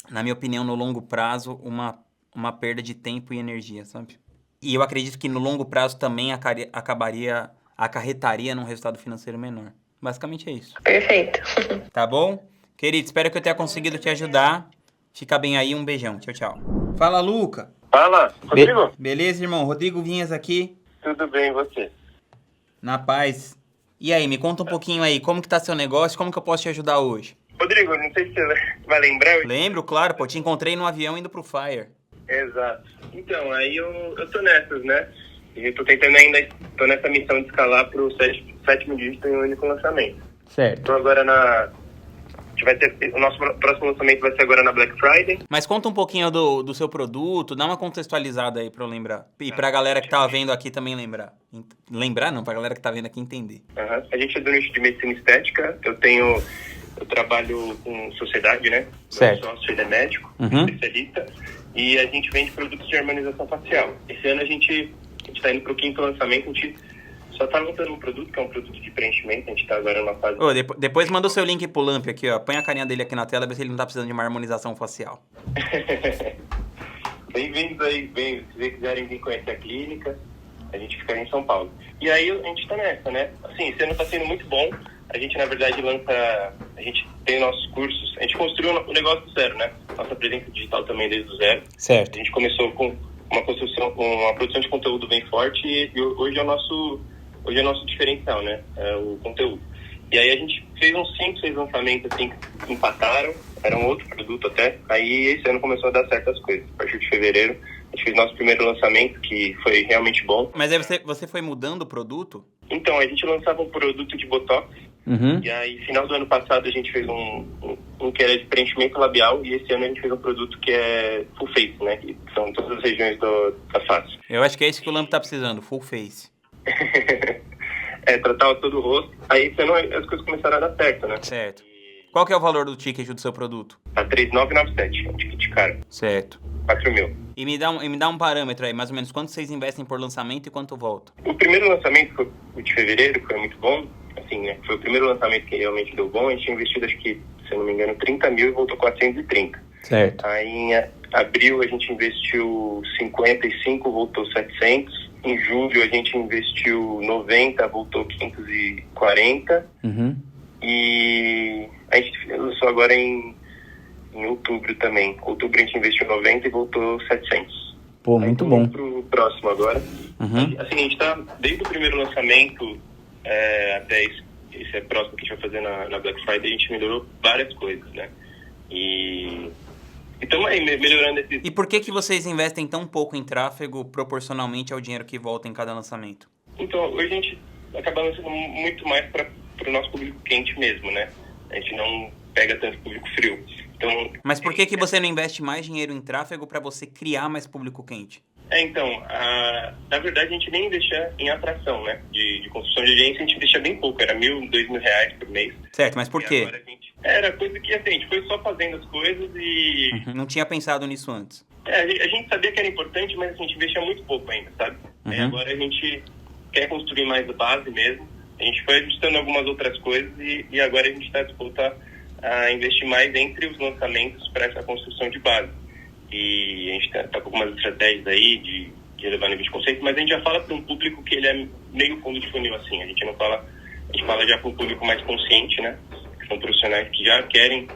na minha opinião, no longo prazo, uma perda de tempo e energia, sabe? E eu acredito que no longo prazo também acarretaria num resultado financeiro menor. Basicamente é isso. Perfeito. Tá bom? Querido, espero que eu tenha conseguido te ajudar. Fica bem aí, um beijão. Tchau, tchau. Fala, Luca. Fala, Rodrigo. Beleza, irmão? Rodrigo Vinhas aqui. Tudo bem, e você? Na paz. E aí, me conta um pouquinho aí, como que tá seu negócio, como que eu posso te ajudar hoje? Rodrigo, não sei se você vai lembrar. Lembro, claro, pô, te encontrei no avião indo pro Fire. Exato. Então, aí eu tô nessas, né? Eu tô tentando tô nessa missão de escalar pro sétimo dígito em um único lançamento. Certo. Tô agora o nosso próximo lançamento vai ser agora na Black Friday. Mas conta um pouquinho do seu produto, dá uma contextualizada aí pra eu lembrar. E pra galera que tá vendo aqui também lembrar. Lembrar não, pra galera que tá vendo aqui entender. Uhum. A gente é do nicho de medicina estética, eu trabalho com sociedade, né? Certo. Meu sócio, ele é médico, especialista, e a gente vende produtos de harmonização facial. Esse ano a gente tá indo pro 5º lançamento, a gente só tá montando um produto, que é um produto de preenchimento, a gente tá agora numa fase... Depois manda o seu link pro Lamp aqui, ó. Põe a carinha dele aqui na tela, vê se ele não tá precisando de uma harmonização facial. Bem-vindos aí, se vocês quiserem vir conhecer a clínica, a gente fica em São Paulo. E aí a gente tá nessa, né? Assim, esse ano tá sendo muito bom. A gente, na verdade, a gente tem nossos cursos, a gente construiu o negócio do zero, né? Nossa presença digital também desde o zero. Certo. A gente começou com uma produção de conteúdo bem forte e hoje é o nosso diferencial, né? É o conteúdo. E aí a gente fez uns 5, 6 lançamentos assim que empataram, era um outro produto até. Aí esse ano começou a dar certas coisas. A partir de fevereiro, a gente fez nosso primeiro lançamento, que foi realmente bom. Mas aí você foi mudando o produto? Então, a gente lançava um produto de Botox. E aí, final do ano passado, a gente fez um que era de preenchimento labial. E esse ano a gente fez um produto que é full face, né? Que são todas as regiões da face. Eu acho que é isso que o Lamp tá precisando, full face. Tratar todo o rosto. Aí esse ano as coisas começaram a dar certo, né? Certo. Qual que é o valor do ticket do seu produto? Tá R$3.997, um ticket caro. Certo. 4 mil. E me dá um parâmetro aí, mais ou menos, quanto vocês investem por lançamento e quanto volta? O primeiro lançamento foi o de fevereiro, foi muito bom. Assim, né? Foi o primeiro lançamento que realmente deu bom. A gente tinha investido, acho que, se eu não me engano, 30 mil e voltou 430. Certo. Aí em abril a gente investiu 55, voltou 700. Em julho a gente investiu 90, voltou 540. E a gente lançou agora em outubro também. Outubro a gente investiu 90 e voltou 700. Pô, muito bom. Pro próximo agora. Assim, a gente tá, desde o primeiro lançamento até esse próximo que a gente vai fazer na Black Friday, a gente melhorou várias coisas, né? E estamos aí melhorando esse... E por que vocês investem tão pouco em tráfego proporcionalmente ao dinheiro que volta em cada lançamento? Então, hoje a gente acaba lançando muito mais para o nosso público quente mesmo, né? A gente não pega tanto público frio. Então, mas por que você não investe mais dinheiro em tráfego para você criar mais público quente? Então, na verdade a gente nem deixa em atração, né? De construção de audiência, a gente deixa bem pouco, era R$1.000, R$2.000 por mês. Certo, mas por quê? Era coisa que assim, a gente foi só fazendo as coisas e... Não tinha pensado nisso antes. A gente sabia que era importante, mas a gente investia muito pouco ainda, sabe? Agora a gente quer construir mais a base mesmo. A gente foi ajustando algumas outras coisas e agora a gente está disposto a investir mais entre os lançamentos para essa construção de base. E a gente está com algumas estratégias aí de elevar nível de conceito, mas a gente já fala para um público que ele é meio fundo de funil, assim. A gente fala já para um público mais consciente, né? Que são profissionais que já querem.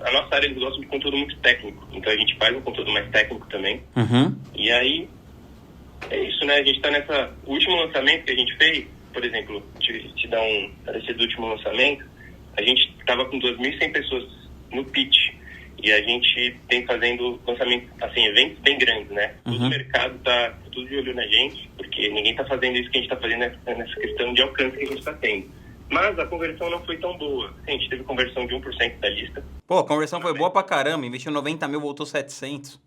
A nossa área, eles gostam de conteúdo muito técnico. Então a gente faz um conteúdo mais técnico também. E aí, é isso, né? A gente está o último lançamento que a gente fez, por exemplo, te dar um parecer do último lançamento, a gente estava com 2.100 pessoas no pitch. E a gente tem fazendo lançamento, assim, eventos bem grandes, né? Todo o mercado tá tudo de olho na gente, porque ninguém tá fazendo isso que a gente tá fazendo nessa questão de alcance que a gente tá tendo. Mas a conversão não foi tão boa. A gente teve conversão de 1% da lista. Pô, a conversão foi boa pra caramba. Investiu 90 mil, voltou 700.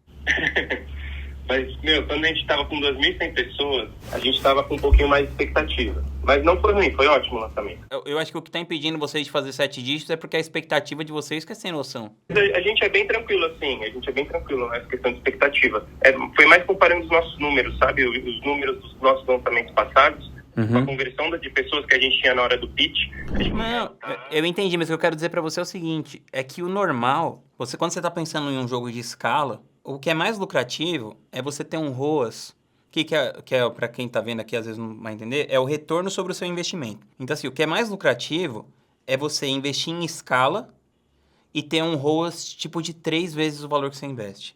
Mas, quando a gente tava com 2.100 pessoas, a gente tava com um pouquinho mais de expectativa. Mas não foi ruim, foi ótimo o lançamento. Eu acho que o que tá impedindo vocês de fazer 7 dígitos é porque a expectativa de vocês que é sem noção. A gente é bem tranquilo, assim. A gente é bem tranquilo nessa questão de expectativa. Foi mais comparando os nossos números, sabe? Os números dos nossos lançamentos passados. Com a conversão de pessoas que a gente tinha na hora do pitch. Não, eu entendi, mas o que eu quero dizer pra você é o seguinte. É que o normal, quando você tá pensando em um jogo de escala, o que é mais lucrativo é você ter um ROAS, que é para quem tá vendo aqui, às vezes não vai entender, é o retorno sobre o seu investimento. Então, assim, o que é mais lucrativo é você investir em escala e ter um ROAS tipo de 3 vezes o valor que você investe.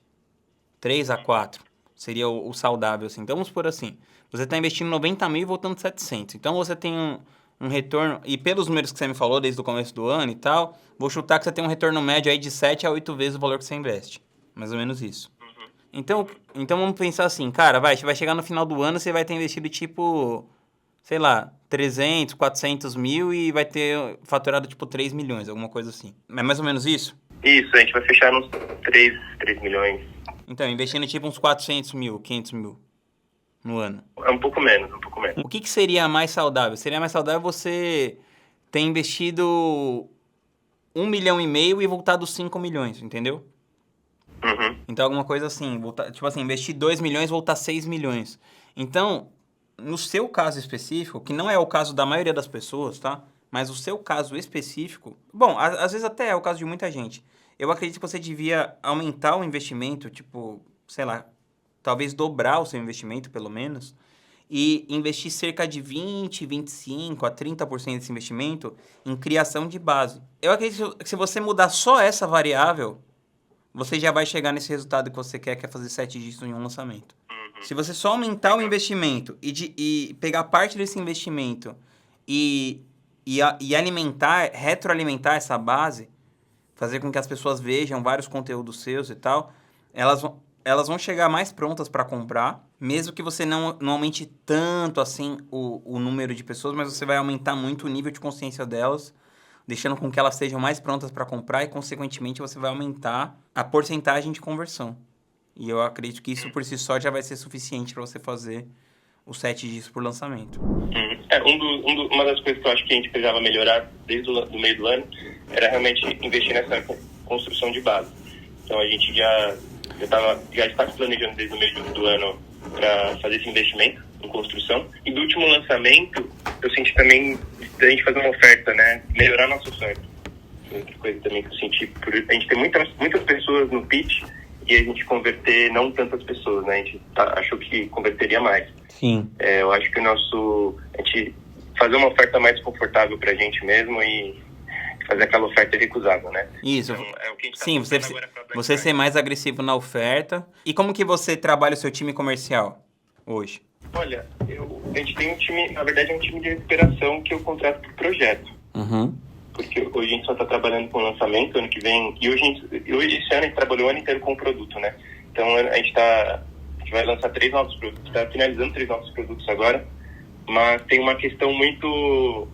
3 a 4 seria o saudável, assim. Então, vamos supor assim, você tá investindo 90 mil e voltando 700. Então, você tem um retorno, e pelos números que você me falou desde o começo do ano e tal, vou chutar que você tem um retorno médio aí de 7 a 8 vezes o valor que você investe. Mais ou menos isso. Então vamos pensar assim, cara, vai chegar no final do ano, você vai ter investido tipo, sei lá, 300, 400 mil e vai ter faturado tipo 3 milhões, alguma coisa assim. É mais ou menos isso? Isso, a gente vai fechar uns 3 milhões. Então, investindo tipo uns 400 mil, 500 mil no ano. É um pouco menos. O que seria mais saudável? Seria mais saudável você ter investido 1,5 milhão e voltado 5 milhões, entendeu? Então, alguma coisa assim, tipo assim, investir 2 milhões, voltar 6 milhões. Então, no seu caso específico, que não é o caso da maioria das pessoas, tá? Mas o seu caso específico... Bom, às vezes até é o caso de muita gente. Eu acredito que você devia aumentar o investimento, tipo, sei lá, talvez dobrar o seu investimento, pelo menos, e investir cerca de 20, 25 a 30% desse investimento em criação de base. Eu acredito que se você mudar só essa variável, você já vai chegar nesse resultado que você quer, que é fazer 7 dígitos em um lançamento. Se você só aumentar o investimento e pegar parte desse investimento e retroalimentar essa base, fazer com que as pessoas vejam vários conteúdos seus e tal, elas vão chegar mais prontas para comprar, mesmo que você não aumente tanto assim o número de pessoas, mas você vai aumentar muito o nível de consciência delas, deixando com que elas sejam mais prontas para comprar e, consequentemente, você vai aumentar a porcentagem de conversão. E eu acredito que isso, por si só, já vai ser suficiente para você fazer os 7 dígitos por lançamento. Uma das coisas que eu acho que a gente precisava melhorar desde o meio do ano era realmente investir nessa construção de base. Então, a gente já está se planejando desde o meio do ano para fazer esse investimento em construção. E do último lançamento, eu senti também a gente fazer uma oferta, né? Melhorar nossa oferta. Outra coisa também que eu senti, por a gente ter muitas pessoas no pitch e a gente converter não tantas pessoas, né? A gente achou que converteria mais. Sim. Eu acho que a gente fazer uma oferta mais confortável pra gente mesmo e fazer aquela oferta irrecusável, né? Isso. Então, é o que a gente tá Sim, você ser mais agressivo na oferta. E como que você trabalha o seu time comercial hoje? Olha, a gente tem um time, na verdade é um time de recuperação que eu contrato por projeto. Uhum. Porque hoje a gente só está trabalhando com lançamento, ano que vem, e hoje esse ano a gente trabalhou o ano inteiro com o produto, né? Então a gente vai lançar 3 novos produtos, está finalizando 3 novos produtos agora, mas tem uma questão muito,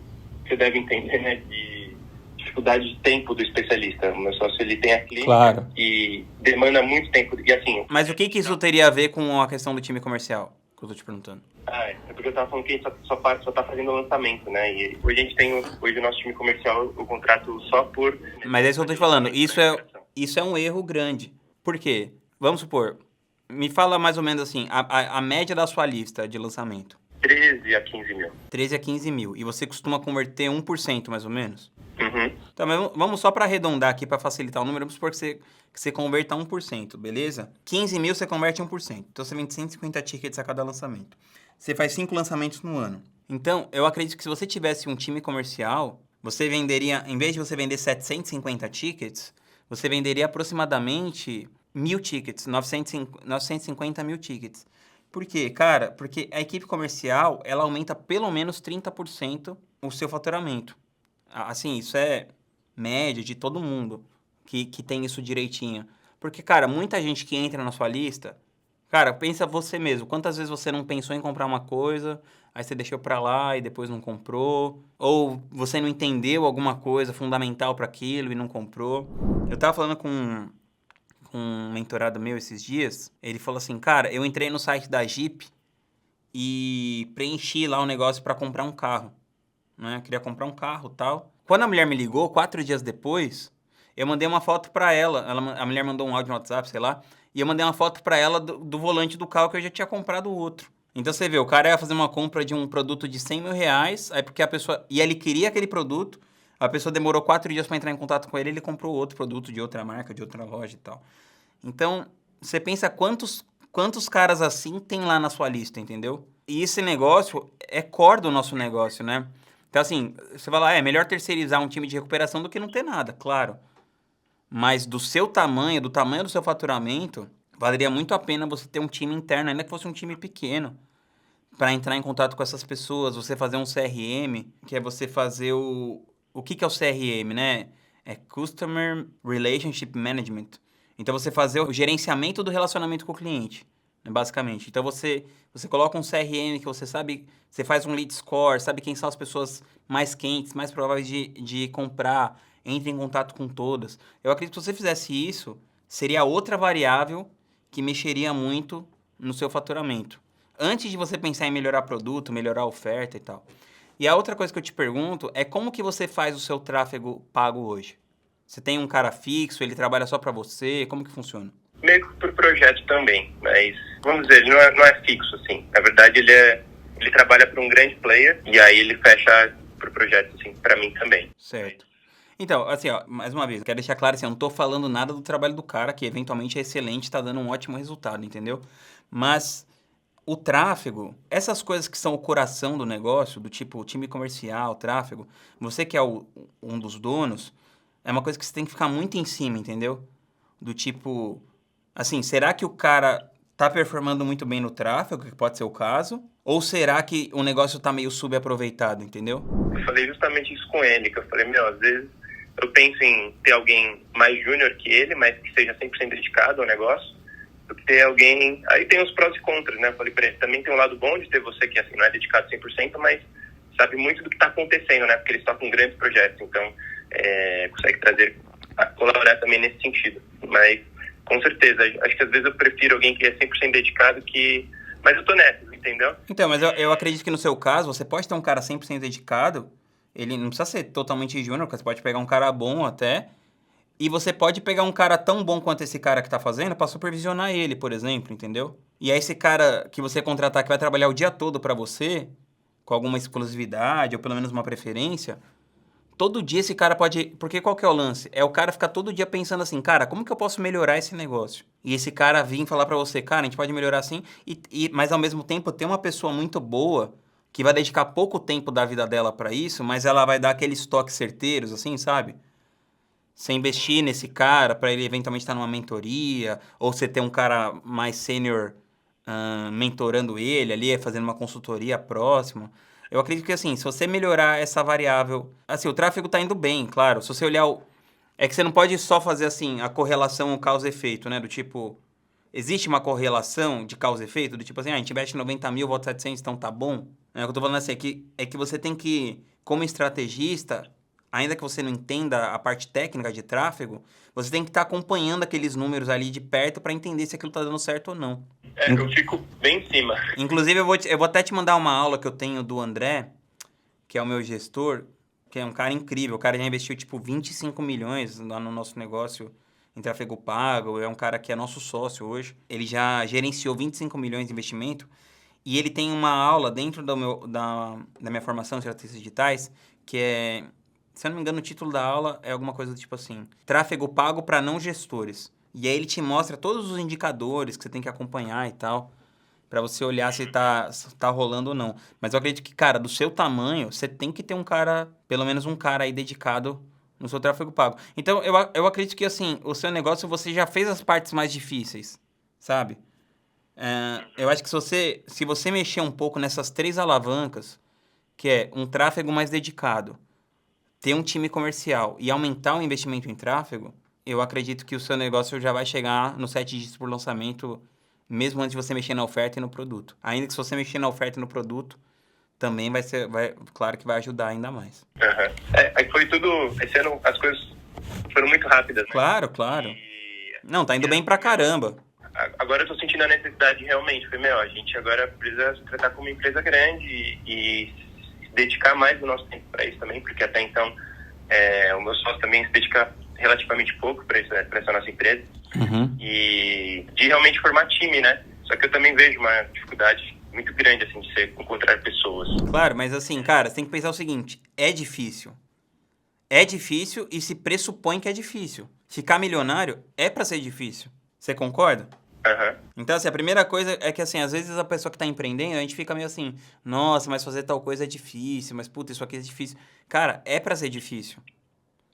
você deve entender, né, de dificuldade de tempo do especialista. O meu sócio, ele tem a clínica, claro, e demanda muito tempo, e assim... Mas o que isso teria a ver com a questão do time comercial, que eu tô te perguntando? É porque eu tava falando que a gente só tá fazendo lançamento, né? E hoje a gente tem, hoje o nosso time comercial, o contrato só por... Mas é isso que eu tô te falando, isso é um erro grande. Por quê? Vamos supor, me fala mais ou menos assim, a média da sua lista de lançamento. 13 a 15 mil. 13 a 15 mil. E você costuma converter 1% mais ou menos? Uhum. Então, mas vamos só para arredondar aqui, para facilitar o número, vamos supor que você converta 1%, beleza? 15 mil você converte 1%. Então, você vende 150 tickets a cada lançamento. Você faz 5 lançamentos no ano. Então, eu acredito que se você tivesse um time comercial, você venderia, em vez de você vender 750 tickets, você venderia aproximadamente 1.000 tickets, 950 mil tickets. Por quê? Cara, porque a equipe comercial, ela aumenta pelo menos 30% o seu faturamento. Assim, isso é média de todo mundo que tem isso direitinho. Porque, cara, muita gente que entra na sua lista... Cara, pensa você mesmo. Quantas vezes você não pensou em comprar uma coisa, aí você deixou pra lá e depois não comprou? Ou você não entendeu alguma coisa fundamental para aquilo e não comprou? Eu tava falando com um mentorado meu esses dias. Ele falou assim, cara, eu entrei no site da Jeep e preenchi lá um negócio para comprar um carro. Né? Eu queria comprar um carro e tal. Quando a mulher me ligou, 4 dias depois, eu mandei uma foto pra ela. A mulher mandou um áudio no WhatsApp, sei lá. E eu mandei uma foto pra ela do volante do carro que eu já tinha comprado o outro. Então você vê, o cara ia fazer uma compra de um produto de 100 mil reais, aí porque a pessoa... E ele queria aquele produto, a pessoa demorou 4 dias pra entrar em contato com ele, ele comprou outro produto de outra marca, de outra loja e tal. Então, você pensa quantos caras assim tem lá na sua lista, entendeu? E esse negócio é core do nosso negócio, né? Então, assim, você vai lá, é melhor terceirizar um time de recuperação do que não ter nada, claro. Mas do seu tamanho, do tamanho do seu faturamento, valeria muito a pena você ter um time interno, ainda que fosse um time pequeno, para entrar em contato com essas pessoas, você fazer um CRM, que é você fazer o que é o CRM, né? É Customer Relationship Management. Então, você fazer o gerenciamento do relacionamento com o cliente, né, basicamente. Então, você coloca um CRM que você sabe, você faz um lead score, sabe quem são as pessoas mais quentes, mais prováveis de comprar, entra em contato com todas. Eu acredito que se você fizesse isso, seria outra variável que mexeria muito no seu faturamento. Antes de você pensar em melhorar produto, melhorar a oferta e tal. E a outra coisa que eu te pergunto é como que você faz o seu tráfego pago hoje? Você tem um cara fixo, ele trabalha só para você? Como que funciona? Meio que por projeto também, mas vamos dizer, ele não é fixo, assim. Na verdade, ele trabalha para um grande player e aí ele fecha por projeto, assim, para mim também. Certo. Então, assim, ó, mais uma vez, eu quero deixar claro assim, eu não tô falando nada do trabalho do cara, que eventualmente é excelente, tá dando um ótimo resultado, entendeu? Mas o tráfego, essas coisas que são o coração do negócio, do tipo time comercial, tráfego, você que é um dos donos, é uma coisa que você tem que ficar muito em cima, entendeu? Do tipo, assim, será que o cara tá performando muito bem no tráfego, que pode ser o caso? Ou será que o negócio tá meio subaproveitado, entendeu? Eu falei justamente isso com ele, que eu falei, às vezes eu penso em ter alguém mais júnior que ele, mas que seja 100% dedicado ao negócio, do que ter alguém... Aí tem os prós e contras, né? Eu falei pra ele, também tem um lado bom de ter você que assim, não é dedicado 100%, mas sabe muito do que tá acontecendo, né? Porque eles tocam grandes projetos, então consegue colaborar também nesse sentido. Mas, com certeza, acho que às vezes eu prefiro alguém que é 100% dedicado que... Mas eu tô nessa, entendeu? Então, mas eu acredito que no seu caso, você pode ter um cara 100% dedicado, ele não precisa ser totalmente júnior, você pode pegar um cara bom até, e você pode pegar um cara tão bom quanto esse cara que tá fazendo pra supervisionar ele, por exemplo, entendeu? E aí esse cara que você contratar que vai trabalhar o dia todo pra você, com alguma exclusividade ou pelo menos uma preferência, todo dia esse cara pode... Porque qual que é o lance? É o cara ficar todo dia pensando assim, cara, como que eu posso melhorar esse negócio? E esse cara vir falar pra você, cara, a gente pode melhorar assim, mas ao mesmo tempo ter uma pessoa muito boa que vai dedicar pouco tempo da vida dela para isso, mas ela vai dar aqueles toques certeiros, assim, sabe? Você investir nesse cara para ele eventualmente estar numa mentoria, ou você ter um cara mais sênior mentorando ele ali, fazendo uma consultoria próxima. Eu acredito que, assim, se você melhorar essa variável... Assim, o tráfego tá indo bem, claro. Se você olhar o... É que você não pode só fazer, assim, a correlação causa-efeito, né? Do tipo... Existe uma correlação de causa e efeito? Do tipo assim, a gente investe 90 mil, volta 700, então tá bom? O que eu tô falando assim, é que você tem que, como estrategista, ainda que você não entenda a parte técnica de tráfego, você tem que estar acompanhando aqueles números ali de perto para entender se aquilo tá dando certo ou não. Eu fico bem em cima. Inclusive, eu vou até te mandar uma aula que eu tenho do André, que é o meu gestor, que é um cara incrível. O cara já investiu, tipo, 25 milhões lá no nosso negócio em tráfego pago, é um cara que é nosso sócio hoje. Ele já gerenciou 25 milhões de investimento e ele tem uma aula dentro da minha formação em estratégias digitais que é, se eu não me engano, o título da aula é alguma coisa do tipo assim, tráfego pago para não gestores. E aí ele te mostra todos os indicadores que você tem que acompanhar e tal, para você olhar se tá rolando ou não. Mas eu acredito que, cara, do seu tamanho, você tem que ter um cara, pelo menos um cara aí dedicado no seu tráfego pago. Então, eu acredito que, assim, o seu negócio, você já fez as partes mais difíceis, sabe? Eu acho que se você mexer um pouco nessas 3 alavancas, que é um tráfego mais dedicado, ter um time comercial e aumentar o investimento em tráfego, eu acredito que o seu negócio já vai chegar nos 7 dígitos por lançamento, mesmo antes de você mexer na oferta e no produto. Ainda que se você mexer na oferta e no produto, também claro que vai ajudar ainda mais. Aí foi tudo... Esse ano as coisas foram muito rápidas, né? Claro. Não, tá indo bem pra caramba. Agora eu tô sentindo a necessidade realmente. Foi, a gente agora precisa se tratar como uma empresa grande e se dedicar mais do nosso tempo para isso também, porque até então o meu sócio também se dedica relativamente pouco para essa nossa empresa. E de realmente formar time, né? Só que eu também vejo uma dificuldade muito grande, assim, de você encontrar pessoas. Claro, mas assim, cara, você tem que pensar o seguinte, é difícil. É difícil e se pressupõe que é difícil. Ficar milionário é pra ser difícil. Você concorda? Então, assim, a primeira coisa é que, assim, às vezes a pessoa que tá empreendendo, a gente fica meio assim, nossa, mas fazer tal coisa é difícil, mas puta, isso aqui é difícil. Cara, é pra ser difícil.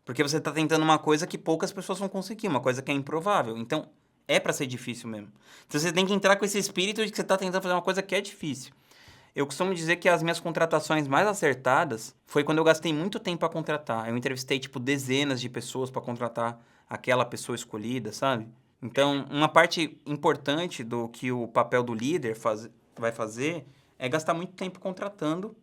Porque você tá tentando uma coisa que poucas pessoas vão conseguir, uma coisa que é improvável. Então, é pra ser difícil mesmo. Então, você tem que entrar com esse espírito de que você tá tentando fazer uma coisa que é difícil. Eu costumo dizer que as minhas contratações mais acertadas foi quando eu gastei muito tempo a contratar. Eu entrevistei, tipo, dezenas de pessoas para contratar aquela pessoa escolhida, sabe? Então, uma parte importante do que o papel do líder vai fazer é gastar muito tempo contratando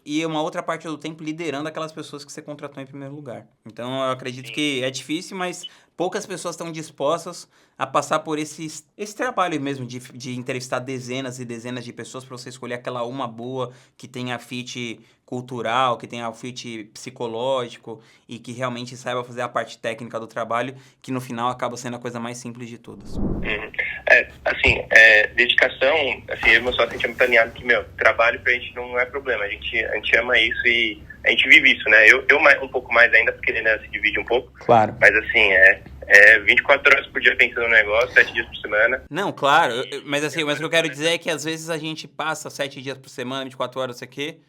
e uma outra parte do tempo liderando aquelas pessoas que você contratou em primeiro lugar. Então, eu acredito que é difícil, mas poucas pessoas estão dispostas a passar por esse trabalho mesmo de entrevistar dezenas e dezenas de pessoas para você escolher aquela uma boa que tenha fit cultural, que tenha fit psicológico e que realmente saiba fazer a parte técnica do trabalho, que no final acaba sendo a coisa mais simples de todas. Dedicação, assim, eu e meu sócio, a gente é muito alinhado que, trabalho pra gente não é problema, a gente ama isso e a gente vive isso, né? Eu um pouco mais ainda, porque ele ainda se divide um pouco. Claro. Mas assim, 24 horas por dia pensando no negócio, 7 dias por semana. Não, claro, mas assim, mas o que eu quero dizer é que às vezes a gente passa 7 dias por semana, 24 horas, isso aqui,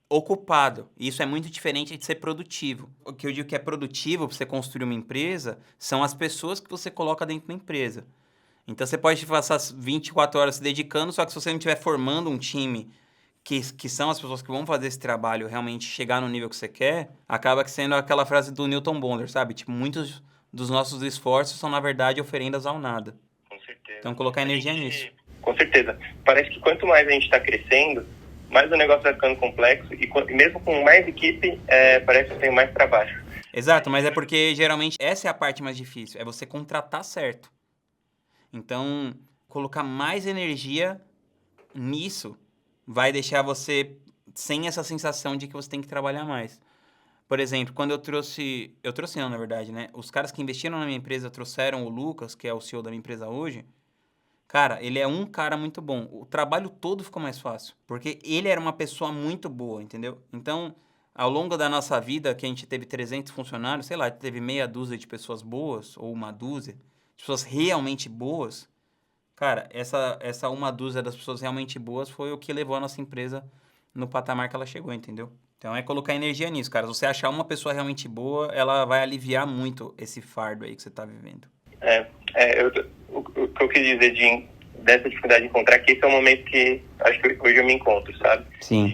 ocupado. E isso é muito diferente de ser produtivo. O que eu digo que é produtivo para você construir uma empresa são as pessoas que você coloca dentro da empresa. Então você pode passar 24 horas se dedicando, só que se você não estiver formando um time que são as pessoas que vão fazer esse trabalho realmente chegar no nível que você quer, acaba sendo aquela frase do Newton Bonder, sabe? Tipo, muitos dos nossos esforços são, na verdade, oferendas ao nada. Com certeza. Então, colocar energia nisso. Com certeza. Parece que quanto mais a gente está crescendo, mais o negócio vai ficando complexo e mesmo com mais equipe, parece que tem mais trabalho. Exato, mas é porque, geralmente, essa é a parte mais difícil, é você contratar certo. Então, colocar mais energia nisso vai deixar você sem essa sensação de que você tem que trabalhar mais. Por exemplo, quando eu trouxe não, na verdade, né? Os caras que investiram na minha empresa trouxeram o Lucas, que é o CEO da minha empresa hoje. Cara, ele é um cara muito bom. O trabalho todo ficou mais fácil, porque ele era uma pessoa muito boa, entendeu? Então, ao longo da nossa vida, que a gente teve 300 funcionários, sei lá, teve meia dúzia de pessoas boas, ou uma dúzia, de pessoas realmente boas. Cara, essa uma dúzia das pessoas realmente boas foi o que levou a nossa empresa no patamar que ela chegou, entendeu? Então é colocar energia nisso, cara. Se você achar uma pessoa realmente boa, ela vai aliviar muito esse fardo aí que você tá vivendo. O que eu quis dizer dessa dificuldade de encontrar, que esse é o momento que acho que hoje eu me encontro, sabe? Sim.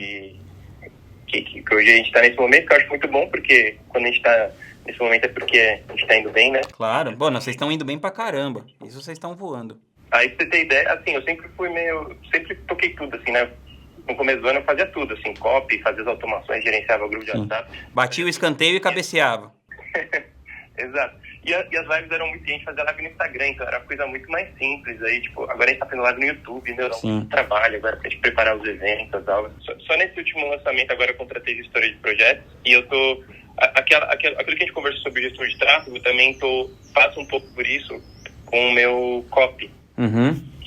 Que hoje a gente tá nesse momento, que eu acho muito bom, porque quando a gente tá nesse momento é porque a gente tá indo bem, né? Claro. Bom, vocês estão indo bem pra caramba. Isso vocês estão voando. Aí, pra você ter ideia, assim, eu sempre sempre toquei tudo, assim, né? No começo do ano eu fazia tudo, assim, copy, fazia as automações, gerenciava o grupo de WhatsApp. Batia o escanteio e cabeceava. Exato. E as lives eram muito... A gente fazia live no Instagram, então era uma coisa muito mais simples. Aí, tipo, agora a gente tá fazendo live no YouTube, né? Muito trabalho agora pra gente preparar os eventos, as aulas. Só nesse último lançamento agora eu contratei gestora de projetos e eu tô... Aquilo que a gente conversou sobre gestor de tráfego, também passo um pouco por isso com o meu copy.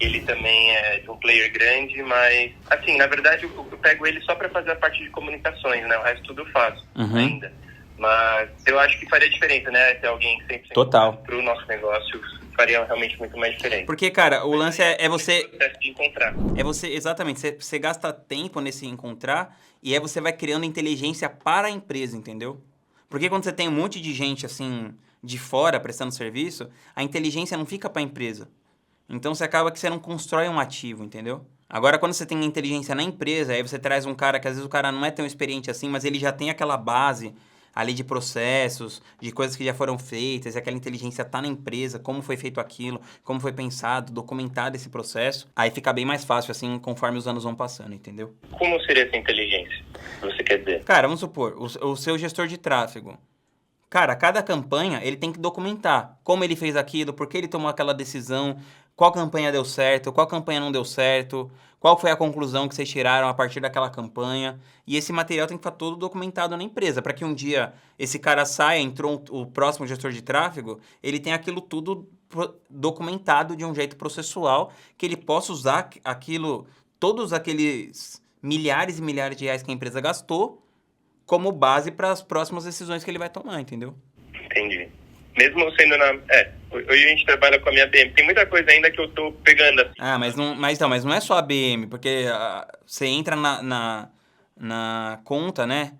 Ele também é de um player grande, mas, assim, na verdade eu pego ele só pra fazer a parte de comunicações, né? O resto tudo eu faço ainda. Mas eu acho que faria diferença, né? Ter alguém 100% Total. Pro nosso negócio faria realmente muito mais diferença. Porque, cara, o lance é você... De encontrar. É você, exatamente, você gasta tempo nesse encontrar e aí você vai criando inteligência para a empresa, entendeu? Porque quando você tem um monte de gente, assim, de fora prestando serviço, a inteligência não fica para a empresa. Então você acaba que você não constrói um ativo, entendeu? Agora, quando você tem inteligência na empresa, aí você traz um cara que às vezes o cara não é tão experiente assim, mas ele já tem aquela base ali de processos, de coisas que já foram feitas, e aquela inteligência tá na empresa, como foi feito aquilo, como foi pensado, documentado esse processo, aí fica bem mais fácil, assim, conforme os anos vão passando, entendeu? Como seria essa inteligência, você quer dizer? Cara, vamos supor, o seu gestor de tráfego, cara, cada campanha, ele tem que documentar como ele fez aquilo, por que ele tomou aquela decisão, qual campanha deu certo, qual campanha não deu certo, qual foi a conclusão que vocês tiraram a partir daquela campanha. E esse material tem que estar todo documentado na empresa, para que um dia esse cara saia, entrou o próximo gestor de tráfego, ele tenha aquilo tudo documentado de um jeito processual, que ele possa usar aquilo, todos aqueles milhares e milhares de reais que a empresa gastou, como base para as próximas decisões que ele vai tomar, entendeu? Entendi. Mesmo sendo hoje a gente trabalha com a minha BM. Tem muita coisa ainda que eu tô pegando assim. Mas não é só a BM, porque você entra na conta, né?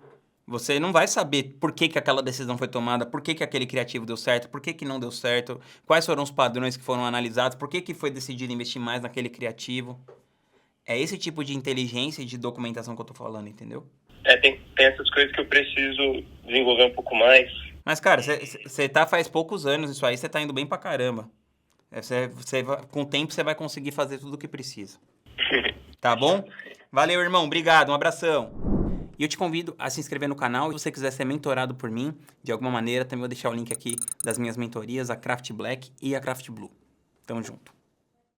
Você não vai saber por que aquela decisão foi tomada, por que aquele criativo deu certo, por que não deu certo, quais foram os padrões que foram analisados, por que foi decidido investir mais naquele criativo. É esse tipo de inteligência e de documentação que eu tô falando, entendeu? Tem essas coisas que eu preciso desenvolver um pouco mais. Mas, cara, você tá faz poucos anos isso aí, você tá indo bem pra caramba. Com o tempo você vai conseguir fazer tudo o que precisa. Tá bom? Valeu, irmão. Obrigado. Um abração. E eu te convido a se inscrever no canal. Se você quiser ser mentorado por mim, de alguma maneira, também vou deixar o link aqui das minhas mentorias, a Craft Black e a Craft Blue. Tamo junto.